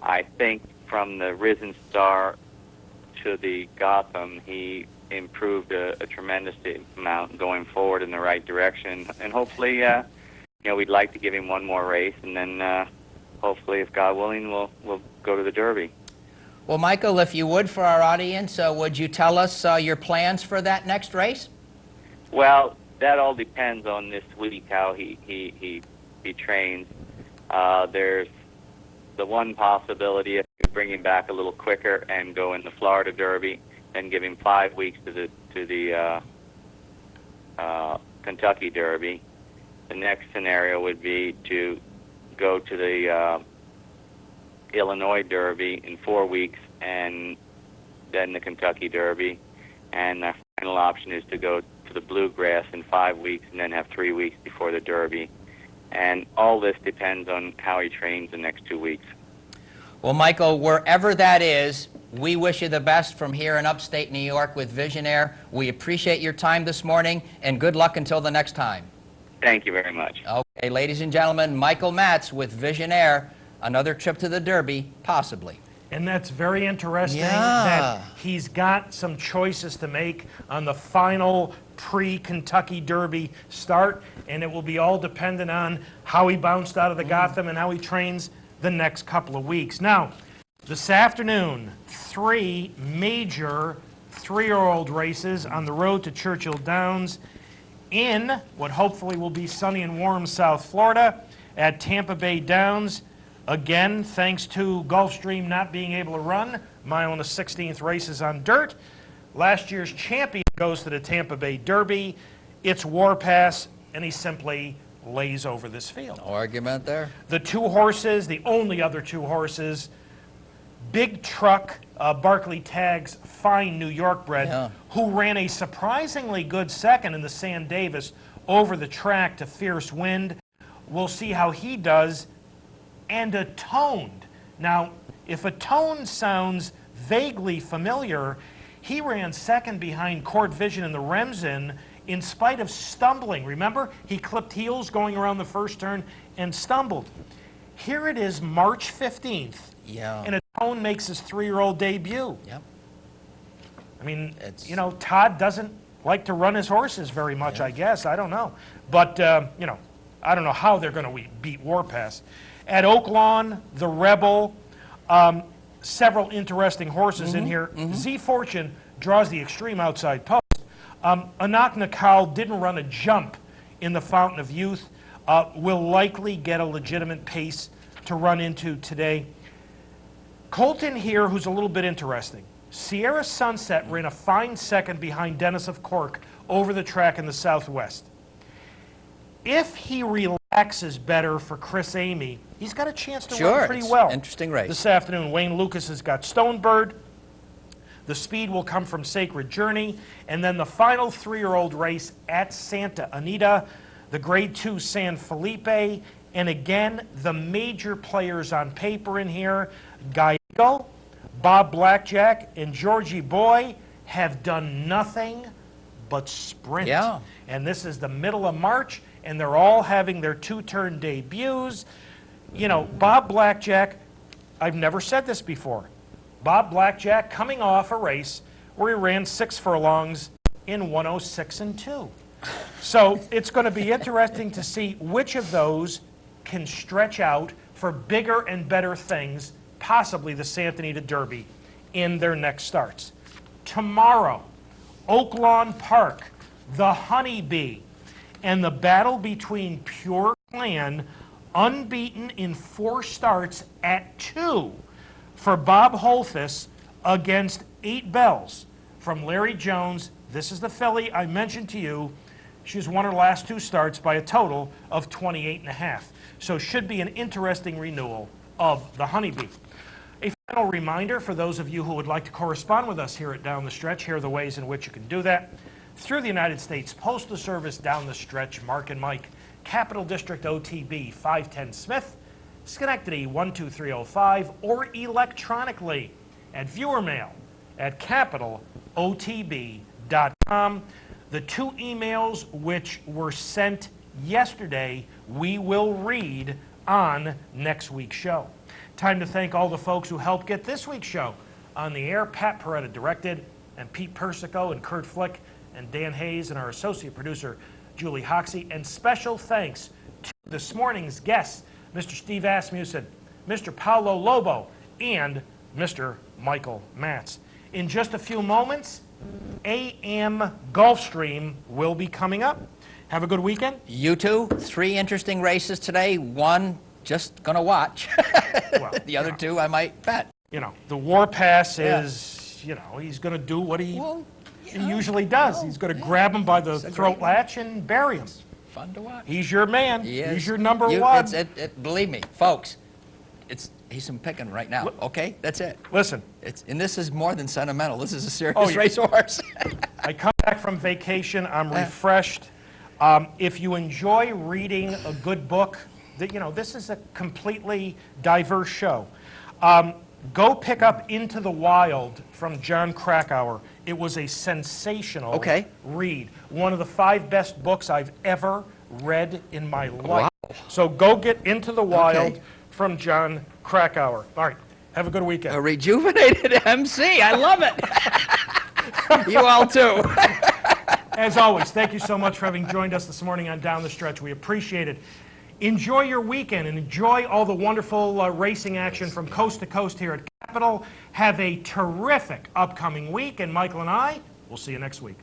I think from the Risen Star to the Gotham, he improved a tremendous amount going forward in the right direction, and hopefully you know, we'd like to give him one more race, and then hopefully, if God willing, we'll go to the Derby. Well, Michael, if you would, for our audience, would you tell us your plans for that next race? Well, that all depends on this week, how he trains. There's the one possibility if you bring him back a little quicker and go in the Florida Derby, then give him 5 weeks to the Kentucky Derby. The next scenario would be to go to the Illinois Derby in 4 weeks and then the Kentucky Derby. And the final option is to go to the Bluegrass in 5 weeks and then have 3 weeks before the Derby. And all this depends on how he trains the next 2 weeks. Well, Michael, wherever that is, we wish you the best from here in upstate New York with Visionaire. We appreciate your time this morning, and good luck until the next time. Thank you very much. Okay, ladies and gentlemen, Michael Matz with Visionaire. Another trip to the Derby, possibly. And that's very interesting Yeah. that he's got some choices to make on the final pre-Kentucky Derby start, and it will be all dependent on how he bounced out of the Gotham and how he trains the next couple of weeks. Now, this afternoon, 3 major 3-year-old races on the road to Churchill Downs in what hopefully will be sunny and warm South Florida at Tampa Bay Downs. Again, thanks to Gulfstream not being able to run, mile and a 16th races on dirt. Last year's champion goes to the Tampa Bay Derby. It's Warpass, and he simply lays over this field. No argument there. The 2 horses, the only other 2 horses, Big Truck, Barclay Tagg's fine New York bred, who ran a surprisingly good second in the San Davis over the track to Fierce Wind. We'll see how he does. And Atoned. Now, if Atoned sounds vaguely familiar, he ran second behind Court Vision in the Remsen in spite of stumbling. Remember, he clipped heels going around the first turn and stumbled. Here it is, March 15th, and Atoned makes his 3-year-old debut. Yep. I mean, you know, Todd doesn't like to run his horses very much, I guess. I don't know. But, you know, I don't know how they're going to beat Warpass. At Oaklawn, the Rebel, several interesting horses in here. Z Fortune draws the extreme outside post. Anak Nakal didn't run a jump in the Fountain of Youth. Will likely get a legitimate pace to run into today. Colton here, who's a little bit interesting. Sierra Sunset ran a fine second behind Dennis of Cork over the track in the Southwest. If he relaxes better for Chris Amy, he's got a chance to run pretty well. Interesting race. This afternoon, Wayne Lucas has got Stonebird. The speed will come from Sacred Journey. And then the final 3-year-old race at Santa Anita, the Grade 2 San Felipe. And again, the major players on paper in here, Gallego, Bob Blackjack, and Georgie Boy have done nothing but sprint. Yeah. And this is the middle of March, and they're all having their 2-turn debuts. You know, Bob Blackjack, I've never said this before. Bob Blackjack coming off a race where he ran 6 furlongs in 106 and 2. So it's going to be interesting to see which of those can stretch out for bigger and better things, possibly the Santa Anita Derby, in their next starts. Tomorrow, Oaklawn Park, the Honeybee, and the battle between Pure Clan, unbeaten in 4 starts at 2 for Bob Holthus against 8 Bells from Larry Jones. This is the filly I mentioned to you. She's won her last 2 starts by a total of 28.5. So should be an interesting renewal of the Honeybee. A final reminder for those of you who would like to correspond with us here at Down the Stretch, here are the ways in which you can do that. Through the United States Postal Service, Down the Stretch, Mark and Mike, Capital District OTB 510 Smith, Schenectady 12305, or electronically at viewer mail at capitalotb.com. The 2 emails which were sent yesterday, we will read on next week's show. Time to thank all the folks who helped get this week's show on the air. Pat Peretta directed, and Pete Persico and Kurt Flick and Dan Hayes and our associate producer, Julie Hoxie. And special thanks to this morning's guests, Mr. Steve Asmussen, Mr. Paolo Lobo, and Mr. Michael Matz. In just a few moments, AM Gulfstream will be coming up. Have a good weekend. You too. 3 interesting races today. One just going to watch. Well, the other two I might bet. you know, the Warpass is, you know, he's going to do what he usually does. He's going to grab him by the throat latch and bury him. Fun to watch. He's your man. He is. He's your number one. Believe me, folks, he's some picking right now, okay? That's it. Listen. And this is more than sentimental. This is a serious racehorse. I come back from vacation. I'm refreshed. If you enjoy reading a good book, you know, this is a completely diverse show. Go pick up Into the Wild from John Krakauer. It was a sensational read. One of the 5 best books I've ever read in my life. Wow. So go get Into the Wild from John Krakauer. All right, have a good weekend. A rejuvenated MC. I love it. You all too. As always, thank you so much for having joined us this morning on Down the Stretch. We appreciate it. Enjoy your weekend and enjoy all the wonderful racing action from coast to coast here at Capitol. Have a terrific upcoming week, and Michael and I will see you next week.